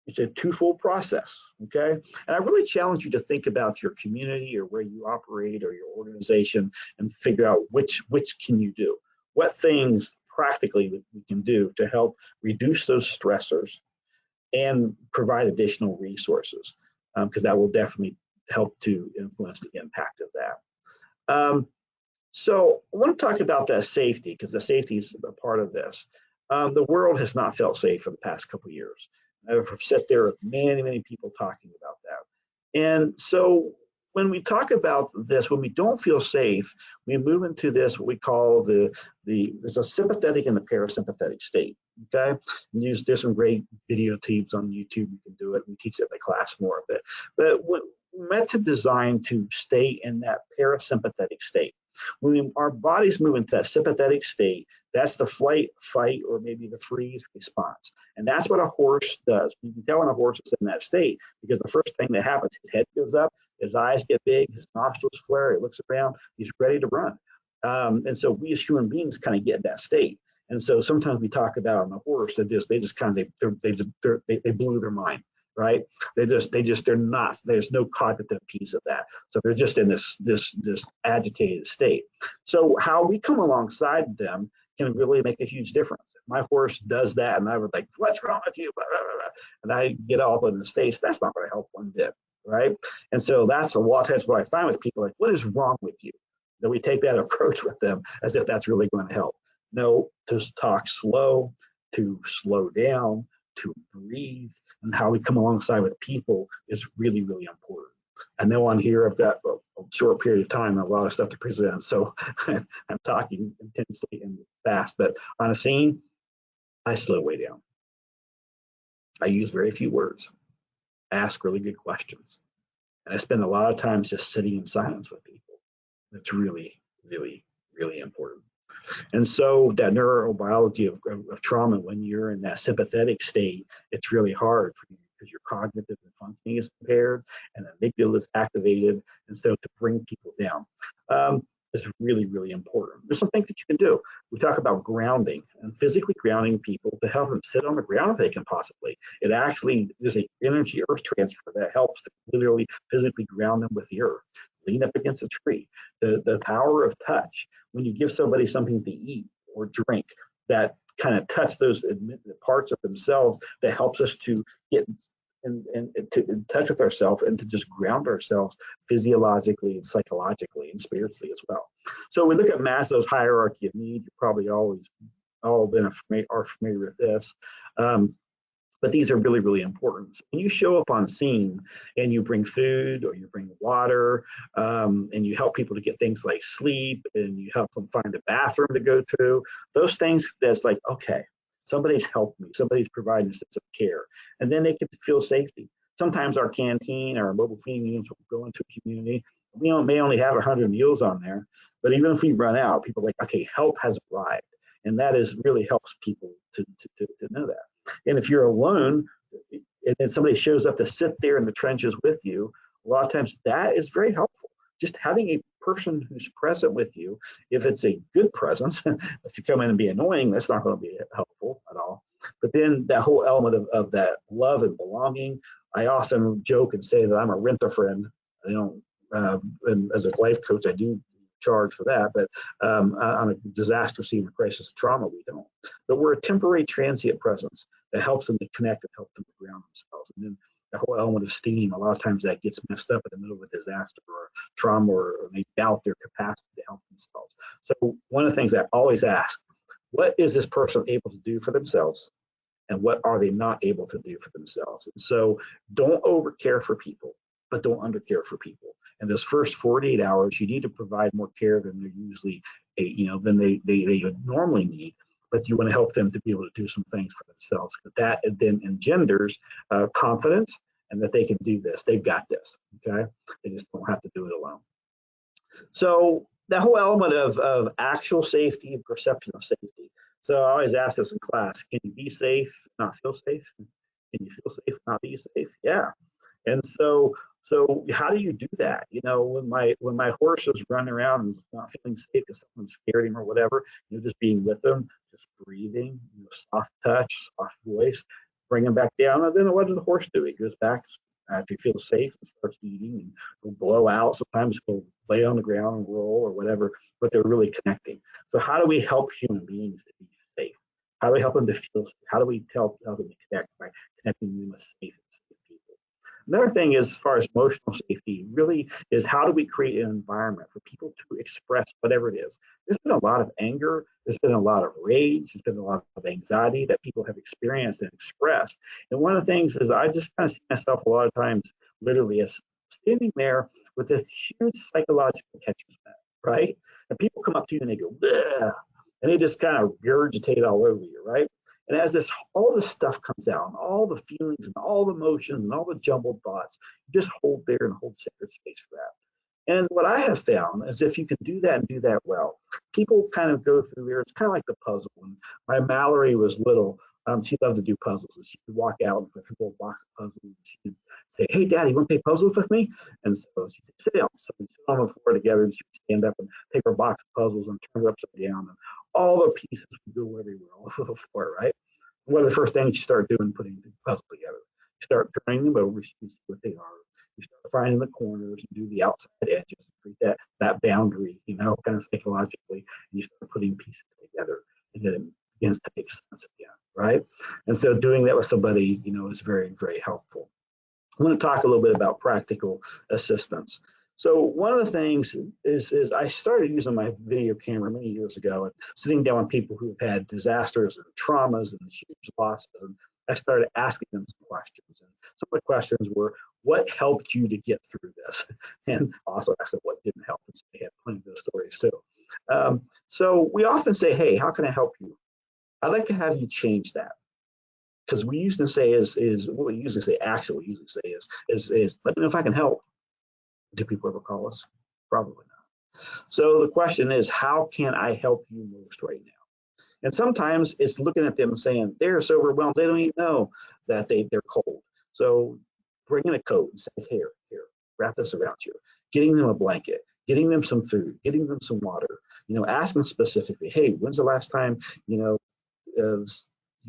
D: it's a twofold process, okay? And I really challenge you to think about your community or where you operate or your organization and figure out which can you do. What things practically that we can do to help reduce those stressors and provide additional resources, because that will definitely help to influence the impact of that. So I want to talk about that safety, because the safety is a part of this. The world has not felt safe for the past couple of years. I've sat there with many, many people talking about that. And so when we talk about this, when we don't feel safe, we move into this, what we call there's a sympathetic and a parasympathetic state, okay? And there's some great video teams on YouTube, you can do it. We teach it in the class more of it. But we're meant to design to stay in that parasympathetic state. When our bodies move into that sympathetic state, that's the flight, fight, or maybe the freeze response. And that's what a horse does. You can tell when a horse is in that state because the first thing that happens, his head goes up, his eyes get big, his nostrils flare, he looks around, he's ready to run. And so we as human beings kind of get in that state. And so sometimes we talk about on a horse that they just kind of, they blew their mind. Right? They're not, there's no cognitive piece of that. So they're just in this agitated state. So how we come alongside them can really make a huge difference. If my horse does that and I was like, what's wrong with you? Blah, blah, blah, and I get all up in his face, that's not going to help one bit. Right? And so that's a lot of times what I find with people, like, what is wrong with you? That we take that approach with them as if that's really going to help. No, to talk slow, to slow down, to breathe, and how we come alongside with people is really, really important. I know on here I've got a short period of time and a lot of stuff to present, so I'm talking intensely and fast, but on a scene, I slow way down. I use very few words, ask really good questions, and I spend a lot of time just sitting in silence with people. It's really, really, really important. And so that neurobiology of trauma, when you're in that sympathetic state, it's really hard for you because your cognitive functioning is impaired and the amygdala is activated. And so to bring people down is really, really important. There's some things that you can do. We talk about grounding and physically grounding people to help them sit on the ground if they can possibly. It actually, there's an energy earth transfer that helps to literally physically ground them with the earth. Lean up against a tree. The power of touch. When you give somebody something to eat or drink, that kind of touch those parts of themselves that helps us to get in touch with ourselves and to just ground ourselves physiologically and psychologically and spiritually as well. So we look at Maslow's hierarchy of need. You're probably all are familiar with this. But these are really, really important. So when you show up on scene and you bring food or you bring water and you help people to get things like sleep and you help them find a bathroom to go to, those things that's like, okay, somebody's helped me, somebody's providing a sense of care. And then they can feel safety. Sometimes our canteen, our mobile feeding units will go into a community. We may only have 100 meals on there, but even if we run out, people are like, okay, help has arrived. And that really helps people to know that. And if you're alone and then somebody shows up to sit there in the trenches with you, a lot of times that is very helpful. Just having a person who's present with you, if it's a good presence, if you come in and be annoying, that's not going to be helpful at all. But then that whole element of that love and belonging, I often joke and say that I'm a rent-a-friend. I don't, and as a life coach, I do charge for that, but on a disaster scene or crisis of trauma, we don't. But we're a temporary transient presence that helps them to connect and help them to ground themselves. And then the whole element of steam, a lot of times that gets messed up in the middle of a disaster or trauma, or they doubt their capacity to help themselves. So one of the things I always ask, what is this person able to do for themselves? And what are they not able to do for themselves? And so don't over care for people, but don't under care for people. And those first 48 hours, you need to provide more care than they're usually, than they normally need. But you want to help them to be able to do some things for themselves. But that then engenders confidence, and that they can do this. They've got this. Okay, they just don't have to do it alone. So that whole element of actual safety and perception of safety. So I always ask this in class: can you be safe, not feel safe? Can you feel safe, not be safe? Yeah. And so how do you do that? When my horse is running around and not feeling safe because someone scared him or whatever, just being with them, just breathing, soft touch, soft voice, bring him back down. And then what does the horse do? He goes back after he feels safe and starts eating, and he'll blow out. Sometimes he'll lay on the ground and roll or whatever, but they're really connecting. So how do we help human beings to be safe? How do we help them to feel safe? How do we help them to connect by connecting them with safe and safe people? Another thing is, as far as emotional safety, really is how do we create an environment for people to express whatever it is. There's been a lot of anger, there's been a lot of rage, there's been a lot of anxiety that people have experienced and expressed. And one of the things is I just kind of see myself a lot of times literally as standing there with this huge psychological catcher's mitt, right? And people come up to you and they go, bleh, and they just kind of regurgitate all over you, right? And as all this stuff comes out, and all the feelings and all the emotions and all the jumbled thoughts, you just hold there and hold sacred space for that. And what I have found is if you can do that and do that well, people kind of go through there. It's kind of like the puzzle. When my Mallory was little, she loved to do puzzles. And she would walk out with a little box of puzzles, and she'd say, "Hey, Daddy, you want to play puzzles with me?" And so she'd say, "Sit down." So we'd sit on the floor together, and she'd stand up and take her box of puzzles and turn it upside down. And all the pieces would go everywhere, all over the floor, right? One of the first things you start doing, putting the puzzle together, you start turning them over, so you see what they are. You start finding the corners and do the outside edges, and create that boundary, kind of psychologically, and you start putting pieces together, and then it begins to make sense again, right? And so doing that with somebody, is very, very helpful. I want to talk a little bit about practical assistance. So one of the things is I started using my video camera many years ago and sitting down with people who have had disasters and traumas and huge losses. And I started asking them some questions. And some of the questions were, what helped you to get through this? And also asked them what didn't help. And so they had plenty of those stories too. So we often say, hey, how can I help you? I'd like to have you change that. Because we usually say what we usually say, actually, we usually say is let me know if I can help. Do people ever call us? Probably not. So the question is, how can I help you most right now? And sometimes it's looking at them and saying, they're so overwhelmed, they don't even know that they're cold. So bringing a coat and saying, here, wrap this around you. Getting them a blanket, getting them some food, getting them some water. Ask them specifically, hey, when's the last time, you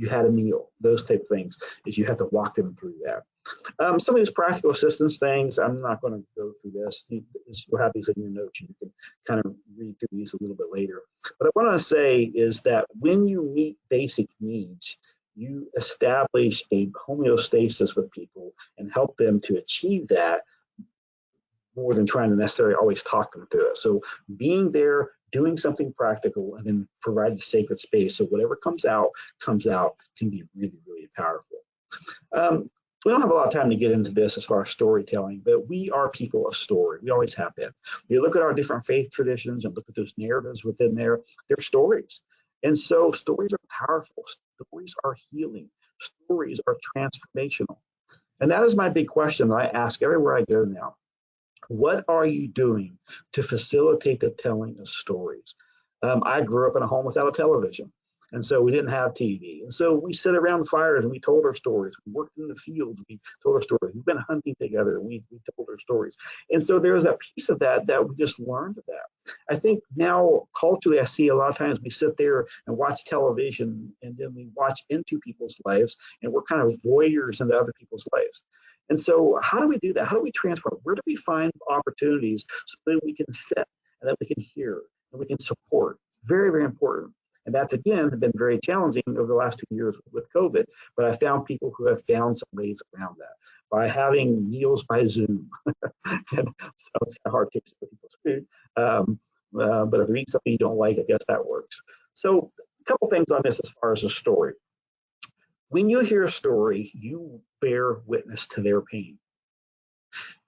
D: had a meal? Those type of things, is you have to walk them through that. Some of these practical assistance things, I'm not going to go through this. You'll have these in your notes. You can kind of read through these a little bit later. But what I want to say is that when you meet basic needs, you establish a homeostasis with people and help them to achieve that more than trying to necessarily always talk them through it. So being there, doing something practical, and then providing sacred space so whatever comes out can be really, really powerful. We don't have a lot of time to get into this as far as storytelling, but we are people of story. We always have been. We look at our different faith traditions and look at those narratives within there. They're stories. And so stories are powerful. Stories are healing. Stories are transformational. And that is my big question that I ask everywhere I go now. What are you doing to facilitate the telling of stories? I grew up in a home without a television. And so we didn't have TV. And so we sit around the fires and we told our stories. We worked in the fields, we told our stories. We've been hunting together, and we told our stories. And so there's a piece of that we just learned of that. I think now culturally, I see a lot of times we sit there and watch television, and then we watch into people's lives, and we're kind of voyeurs into other people's lives. And so how do we do that? How do we transform? Where do we find opportunities so that we can sit and that we can hear and we can support? Very, very important. And that's, again, been very challenging over the last 2 years with COVID. But I found people who have found some ways around that by having meals by Zoom. And so it's kind of hard to taste people's food. But if you eat something you don't like, I guess that works. So a couple things on this as far as a story. When you hear a story, you bear witness to their pain.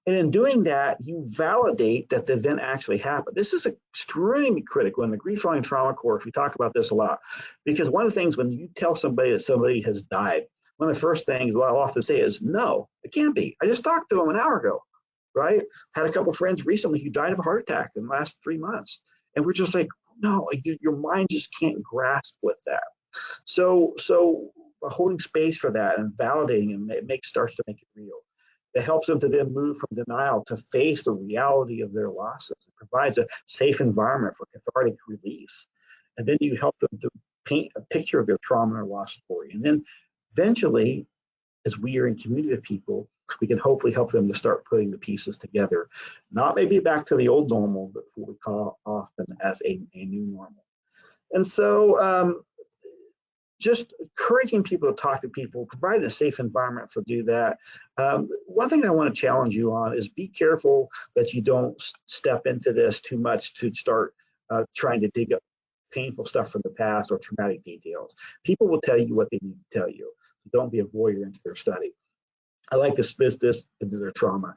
D: And in doing that, you validate that the event actually happened. This is extremely critical in the grief following trauma course. We talk about this a lot, because one of the things when you tell somebody that somebody has died, one of the first things I'll often say is, no, it can't be. I just talked to them an hour ago, right? Had a couple of friends recently who died of a heart attack in the last 3 months. And we're just like, no, your mind just can't grasp with that. So holding space for that and validating them, starts to make it real. It helps them to then move from denial to face the reality of their losses. It provides a safe environment for cathartic release. And then you help them to paint a picture of their trauma or loss story. And then eventually, as we are in community with people, we can hopefully help them to start putting the pieces together. Not maybe back to the old normal, but what we call often as a new normal. And so just encouraging people to talk to people, providing a safe environment for do that. One thing I want to challenge you on is be careful that you don't step into this too much to start trying to dig up painful stuff from the past or traumatic details. People will tell you what they need to tell you. So don't be a voyeur into their study. I like this into their trauma.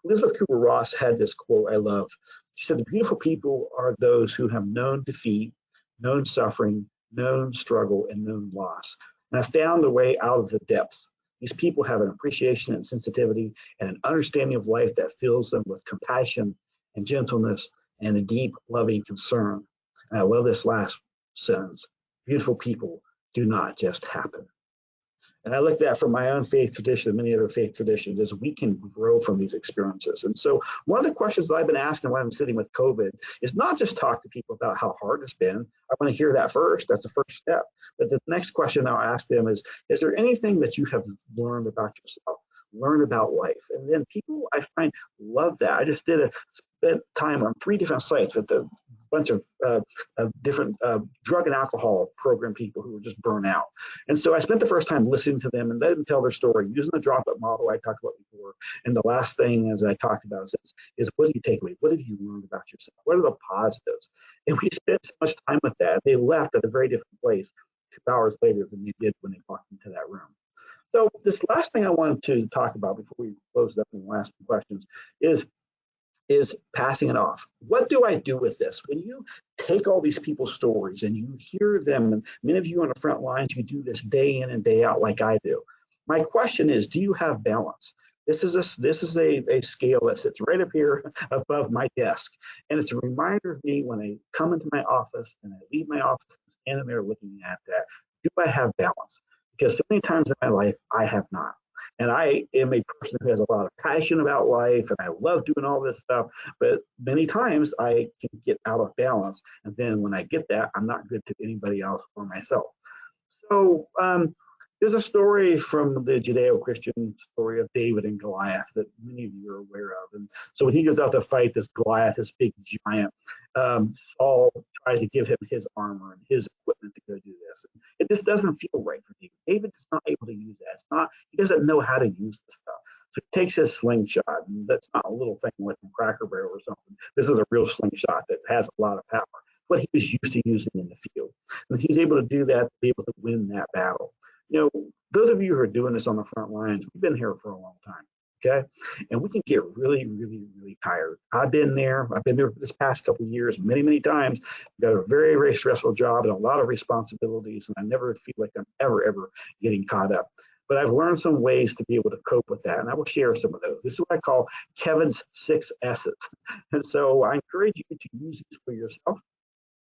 D: Elizabeth Kubler-Ross had this quote I love. She said, "The beautiful people are those who have known defeat, known suffering, known struggle, and known loss, and have found the way out of the depths. These people have an appreciation and sensitivity and an understanding of life that fills them with compassion and gentleness and a deep, loving concern." And I love this last sentence. Beautiful people do not just happen. And I looked at from my own faith tradition and many other faith traditions is we can grow from these experiences. And so one of the questions that I've been asking while I'm sitting with COVID is not just talk to people about how hard it's been. I want to hear that first. That's the first step. But the next question I'll ask them is there anything that you have learned about yourself, learned about life? And then people, I find, love that. I just spent time on 3 different sites with a bunch of different drug and alcohol program people who were just burnt out. And so I spent the first time listening to them and let them tell their story using the drop-up model I talked about before. And the last thing, as I talked about, is what do you take away? What have you learned about yourself? What are the positives? And we spent so much time with that. They left at a very different place 2 hours later than they did when they walked into that room. So this last thing I wanted to talk about before we close up and ask some questions is passing it off. What do I do with this? When you take all these people's stories and you hear them, and many of you on the front lines, you do this day in and day out like I do. My question is, do you have balance? This is a scale that sits right up here above my desk. And it's a reminder of me when I come into my office and I leave my office, I'm standing there looking at that. Do I have balance? Because so many times in my life, I have not. And I am a person who has a lot of passion about life, and I love doing all this stuff. But many times I can get out of balance. And then when I get that, I'm not good to anybody else or myself. So there's a story from the Judeo-Christian story of David and Goliath that many of you are aware of. And so when he goes out to fight this Goliath, this big giant, Saul tries to give him his armor and his equipment to go do this. And it just doesn't feel right for David. David is not able to use that. He doesn't know how to use this stuff. So he takes his slingshot, and that's not a little thing like a Cracker Barrel or something. This is a real slingshot that has a lot of power. What he was used to using in the field. And he's able to do that to be able to win that battle. You know, those of you who are doing this on the front lines, we've been here for a long time, okay? And we can get really, really, really tired. I've been there this past couple of years, many, many times. I've got a very, very stressful job and a lot of responsibilities, and I never feel like I'm ever getting caught up. But I've learned some ways to be able to cope with that, and I will share some of those. This is what I call Kevin's 6 S's. And so I encourage you to use these for yourself.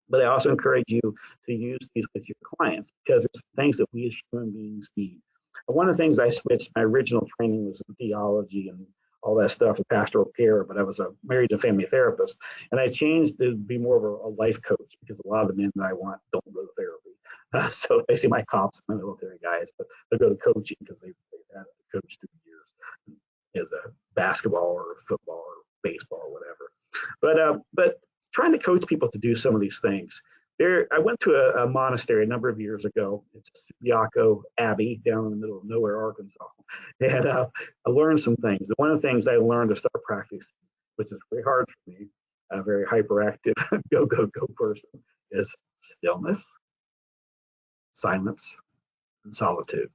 D: But I also encourage you to use these with your clients because there's things that we as human beings need. And one of the things I switched, my original training was in theology and all that stuff and pastoral care, but I was a marriage and family therapist. And I changed to be more of a life coach because a lot of the men that I want don't go to therapy. So basically my cops, my military guys, but they go to coaching because they've had to coach through the years as a basketball or football or baseball or whatever. But trying to coach people to do some of these things. I went to a monastery a number of years ago. It's a Subiaco Abbey down in the middle of nowhere, Arkansas. And I learned some things. One of the things I learned to start practicing, which is very hard for me, a very hyperactive go person, is stillness, silence, and solitude.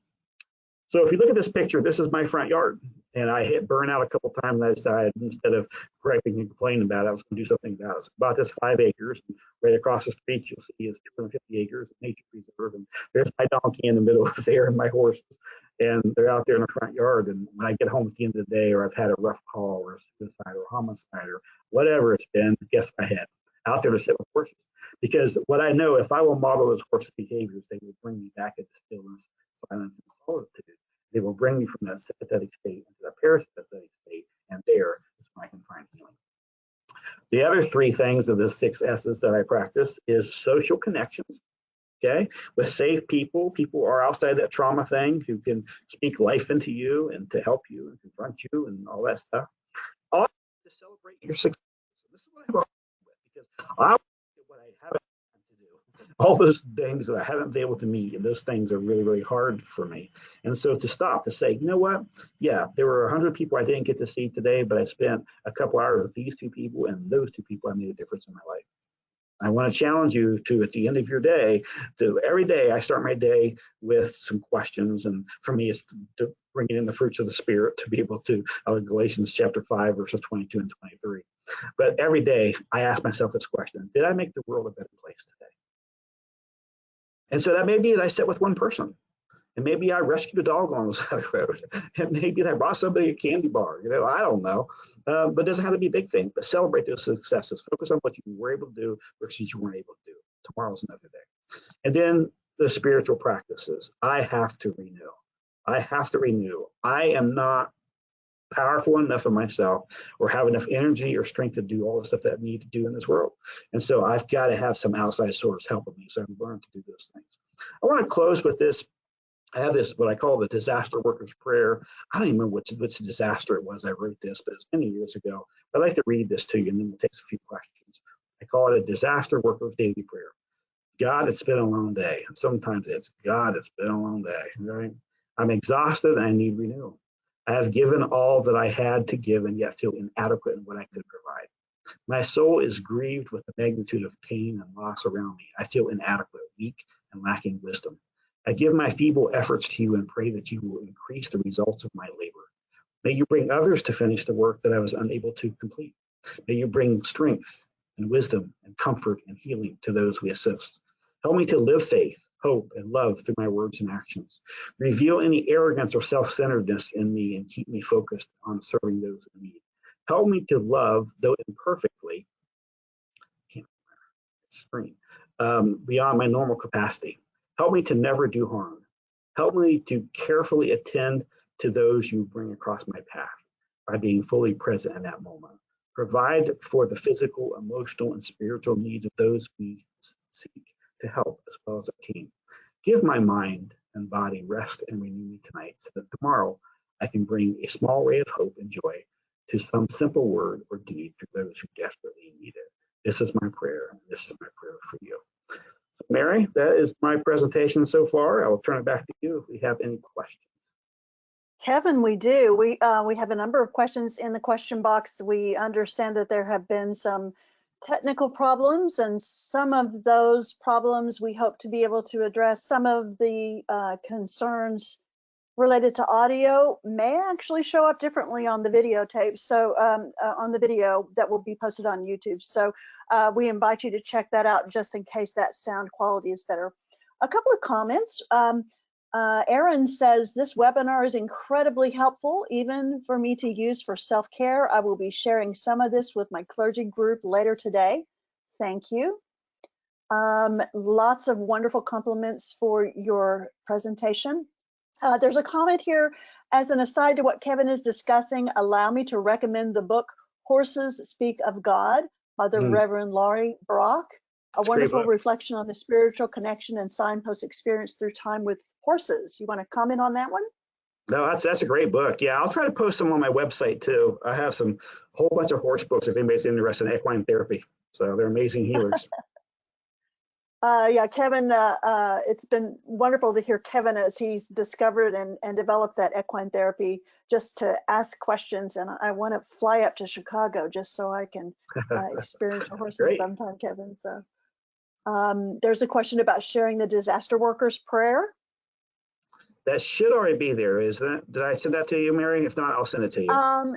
D: So if you look at this picture, this is my front yard. And I hit burnout a couple times, and I decided instead of griping and complaining about it, I was going to do something about it. So I bought this 5 acres. And right across the street, you'll see is 250 acres of nature preserve. And there's my donkey in the middle of there and my horses. And they're out there in the front yard. And when I get home at the end of the day, or I've had a rough call or a suicide or a homicide or whatever it's been, guess what I had? Out there to sit with horses. Because what I know, if I will model those horse behaviors, they will bring me back into stillness, silence, and solitude. They will bring me from that sympathetic state into that parasympathetic state, and there is when I can find healing. The other 3 things of the 6 S's that I practice is social connections, okay? With safe people. People are outside that trauma thing who can speak life into you and to help you and confront you and all that stuff. Also, to celebrate your success. This is what I have a problem with, because I want to do what I haven't to do. All those things that I haven't been able to meet, and those things are really, really hard for me. And so to stop, to say, you know what? Yeah, there were 100 people I didn't get to see today, but I spent a couple hours with these 2 people, and those 2 people I made a difference in my life. I want to challenge you to, at the end of your day, to every day I start my day with some questions. And for me, it's to bring in the fruits of the Spirit to be able to, Galatians chapter 5, verses 22 and 23. But every day I ask myself this question: did I make the world a better place today? And so that may be that I sit with one person, and maybe I rescued a dog on the side of the road, and maybe I brought somebody a candy bar. I don't know, but it doesn't have to be a big thing. But celebrate those successes. Focus on what you were able to do versus you weren't able to do. Tomorrow's another day. And then the spiritual practices. I have to renew. I have to renew. I am not powerful enough of myself or have enough energy or strength to do all the stuff that I need to do in this world. And so I've got to have some outside source helping me. So I've learned to do those things. I want to close with this. I have this, what I call the disaster worker's prayer. I don't even remember which disaster it was I wrote this, but it's many years ago. I'd like to read this to you, and then we'll take a few questions. I call it a disaster worker's daily prayer. God, it's been a long day. And sometimes it's, God, it's been a long day, right? I'm exhausted and I need renewal. I have given all that I had to give and yet feel inadequate in what I could provide. My soul is grieved with the magnitude of pain and loss around me. I feel inadequate, weak, and lacking wisdom. I give my feeble efforts to you and pray that you will increase the results of my labor. May you bring others to finish the work that I was unable to complete. May you bring strength and wisdom and comfort and healing to those we assist. Help me to live faith, hope, and love through my words and actions. Reveal any arrogance or self-centeredness in me and keep me focused on serving those in need. Help me to love, though imperfectly, beyond my normal capacity. Help me to never do harm. Help me to carefully attend to those you bring across my path by being fully present in that moment. Provide for the physical, emotional, and spiritual needs of those we seek to help, as well as our team. Give my mind and body rest and renew me tonight so that tomorrow I can bring a small ray of hope and joy to some simple word or deed for those who desperately need it. This is my prayer. This is my prayer for you. So Mary, that is my presentation so far. I will turn it back to you if we have any questions.
A: Kevin, we do. We have a number of questions in the question box. We understand that there have been some technical problems, and some of those problems we hope to be able to address. Some of the concerns related to audio may actually show up differently on the videotape, so on the video that will be posted on YouTube. So we invite you to check that out just in case that sound quality is better. A couple of comments. Aaron says, this webinar is incredibly helpful, even for me to use for self-care. I will be sharing some of this with my clergy group later today. Thank you. Lots of wonderful compliments for your presentation. There's a comment here, as an aside to what Kevin is discussing, allow me to recommend the book Horses Speak of God by the Reverend Laurie Brock. A wonderful reflection on the spiritual connection and signpost experience through time with horses. You want to comment on that one?
D: No, that's a great book. Yeah, I'll try to post them on my website too. I have some whole bunch of horse books if anybody's interested in equine therapy. So they're amazing healers.
A: Yeah, Kevin, it's been wonderful to hear Kevin as he's discovered and developed that equine therapy just to ask questions. And I want to fly up to Chicago just so I can experience your horses
D: Great.
A: sometime, Kevin. So there's a question about sharing the disaster workers prayer.
D: That should already be there, isn't it? Did I send that to you, Mary? If not, I'll send it to you.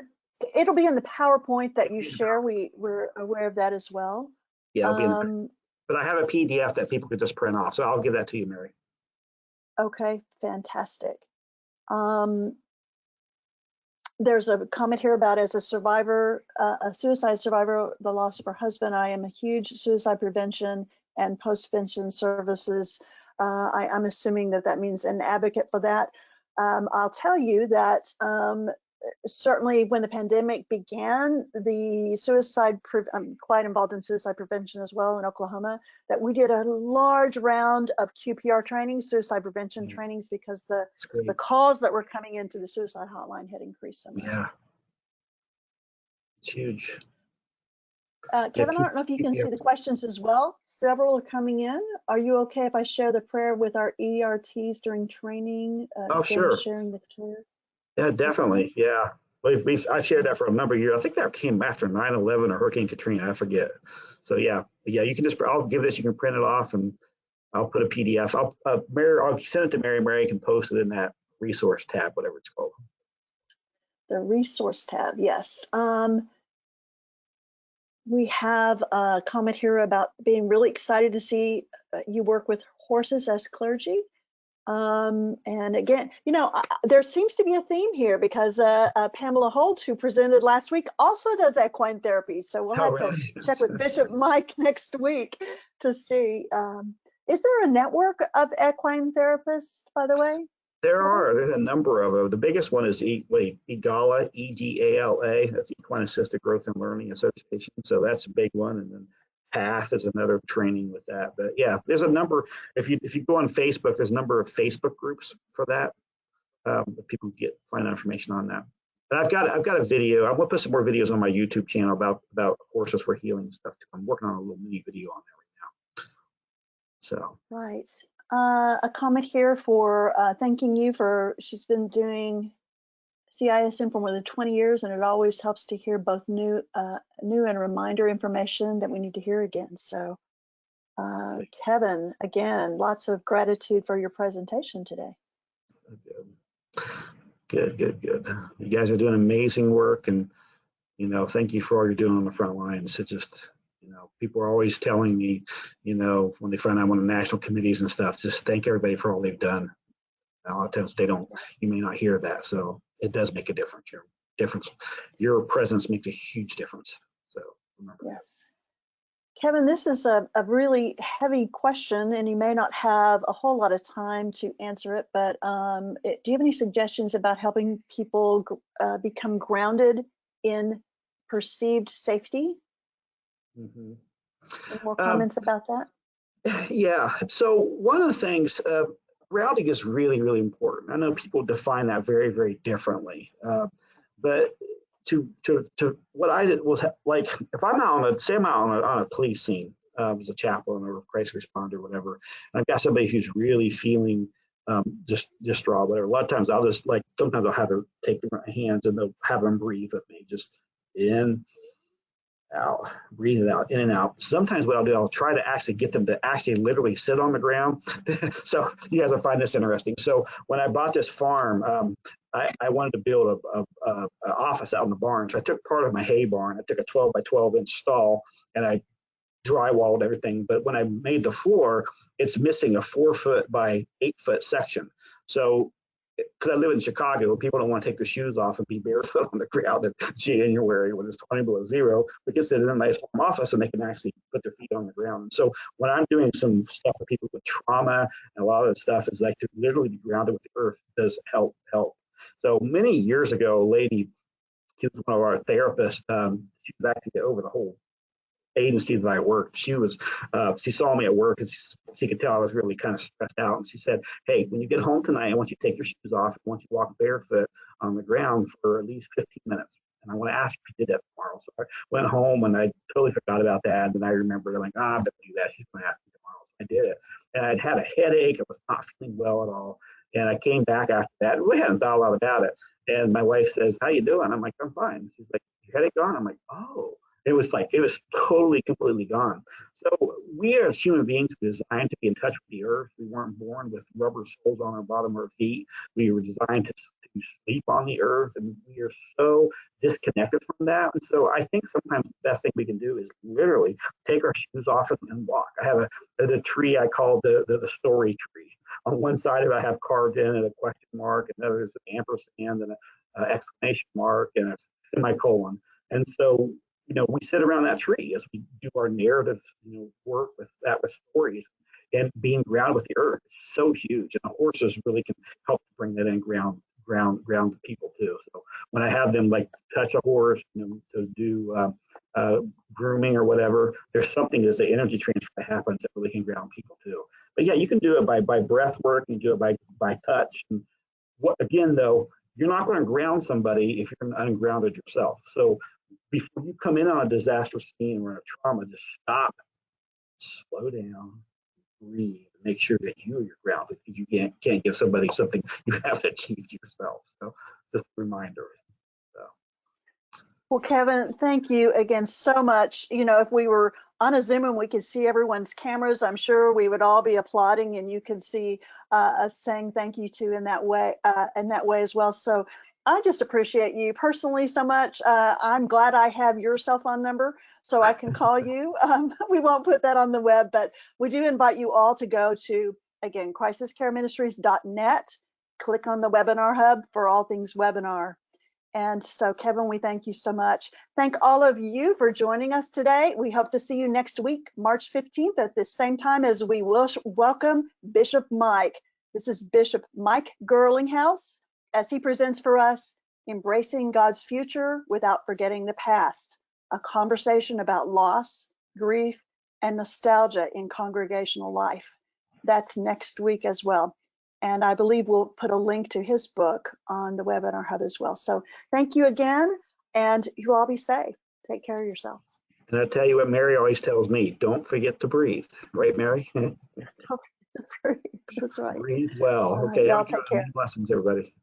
A: It'll be in the PowerPoint that you share. We're aware of that as well.
D: Yeah, it'll be in the, but I have a PDF that people could just print off, so I'll give that to you, Mary.
A: Okay, fantastic. There's a comment here about, as a survivor, a suicide survivor, the loss of her husband, I am a huge suicide prevention and post-pension services. I'm assuming that that means an advocate for that. I'll tell you that certainly when the pandemic began, the suicide, I'm quite involved in suicide prevention as well in Oklahoma, that we did a large round of QPR training, suicide prevention trainings, because the calls that were coming into the suicide hotline had increased so much.
D: Yeah, it's huge.
A: Kevin, I don't know if you can see the questions as well. Several are coming in. Are you okay if I share the prayer with our ERTs during training?
D: Oh, sure.
A: Sharing the prayer.
D: Yeah, definitely. Yeah. I shared that for a number of years. I think that came after 9/11 or Hurricane Katrina. I forget. So yeah, you can just, I'll give this, you can print it off and I'll put a PDF. I'll send it to Mary. Mary can post it in that resource tab, whatever it's called.
A: The resource tab, yes. We have a comment here about being really excited to see you work with horses as clergy. And again, there seems to be a theme here because Pamela Holt, who presented last week, also does equine therapy. So we'll have to check with Bishop Mike next week to see. Is there a network of equine therapists, by the way?
D: There's a number of them. The biggest one is EGALA, EGALA. That's Equine Assisted Growth and Learning Association. So that's a big one. And then PATH is another training with that. But yeah, there's a number. If you go on Facebook, there's a number of Facebook groups for that. People find information on that. But I've got a video. I'm gonna put some more videos on my YouTube channel about horses for healing stuff. I'm working on a little mini video on that right now. So
A: right. A comment here for thanking you for, she's been doing CISM for more than 20 years, and it always helps to hear both new and reminder information that we need to hear again. So Kevin, again, lots of gratitude for your presentation today.
D: Good. You guys are doing amazing work, and thank you for all you're doing on the front lines. It just, people are always telling me, when they find out I'm on the national committees and stuff, just thank everybody for all they've done. A lot of times you may not hear that, so it does make a difference. Your presence makes a huge difference. So remember.
A: Yes. Kevin, this is a really heavy question, and you may not have a whole lot of time to answer it, but do you have any suggestions about helping people become grounded in perceived safety?
D: Mm-hmm.
A: Any more comments about that?
D: Yeah. So one of the things, grounding is really, really important. I know people define that very, very differently, but to what I did was, like, if I'm out on a police scene, as a chaplain or a crisis responder or whatever, and I've got somebody who's really feeling just distraught, whatever. A lot of times sometimes I'll have her take their hands and they'll have them breathe with me, just in, out, breathe it out, in and out. Sometimes what I'll do, I'll try to actually get them to actually literally sit on the ground. So you guys will find this interesting. So when I bought this farm, I wanted to build a office out in the barn. So I took part of my hay barn. I took a 12 by 12 inch stall and I drywalled everything. But when I made the floor, it's missing a 4 foot by 8 foot section. So because I live in Chicago, where people don't want to take their shoes off and be barefoot on the ground in January when it's 20 below zero, we can sit in a nice warm office and they can actually put their feet on the ground. And so when I'm doing some stuff for people with trauma, and a lot of that stuff is like to literally be grounded with the earth does help. So many years ago, a lady, she was one of our therapists. She was actually over the whole agency that I worked. She saw me at work and she could tell I was really kind of stressed out. And she said, "Hey, when you get home tonight, I want you to take your shoes off. I want you to walk barefoot on the ground for at least 15 minutes. And I want to ask if you did that tomorrow." So I went home and I totally forgot about that. And I remembered, I'm like, I better do that. She's going to ask me tomorrow. I did it. And I'd had a headache. I was not feeling well at all. And I came back after that. We hadn't thought a lot about it. And my wife says, "How you doing?" I'm like, "I'm fine." She's like, "Your headache gone?" I'm like, "Oh." It was totally, completely gone. So we as human beings were designed to be in touch with the earth. We weren't born with rubber soles on our bottom of our feet. We were designed to sleep on the earth, and we are so disconnected from that. And so I think sometimes the best thing we can do is literally take our shoes off and walk. I have the tree I call the story tree. On one side of it, I have carved in a question mark, and there's an ampersand and an exclamation mark and a semicolon. And so, we sit around that tree as we do our narrative, work with stories, and being grounded with the earth is so huge. And the horses really can help bring that in ground the people too. So when I have them like touch a horse, to do grooming or whatever, there's something as the energy transfer that happens that really can ground people too. But yeah, you can do it by breath work, you can do it by touch. And again though, you're not going to ground somebody if you're ungrounded yourself. So before you come in on a disaster scene or a trauma, just stop, slow down, breathe, make sure that you're grounded, because you can't give somebody something you haven't achieved yourself. So just a reminder.
A: Well, Kevin, thank you again so much. If we were on a Zoom and we could see everyone's cameras, I'm sure we would all be applauding, and you could see us saying thank you to in that way as well. So I just appreciate you personally so much. I'm glad I have your cell phone number so I can call you. We won't put that on the web, but we do invite you all to go to, again, crisiscareministries.net, click on the webinar hub for all things webinar. And so, Kevin, we thank you so much. Thank all of you for joining us today. We hope to see you next week, March 15th, at the same time as we will welcome Bishop Mike. This is Bishop Mike Gerlinghouse as he presents for us Embracing God's Future Without Forgetting the Past, a conversation about loss, grief, and nostalgia in congregational life. That's next week as well. And I believe we'll put a link to his book on the webinar hub as well. So thank you again, and you all be safe. Take care of yourselves.
D: And I tell you what Mary always tells me, don't forget to breathe. Right, Mary?
A: Don't forget to breathe. That's right.
D: Breathe well.
A: All right,
D: Okay,
A: y'all take care.
D: Blessings, everybody.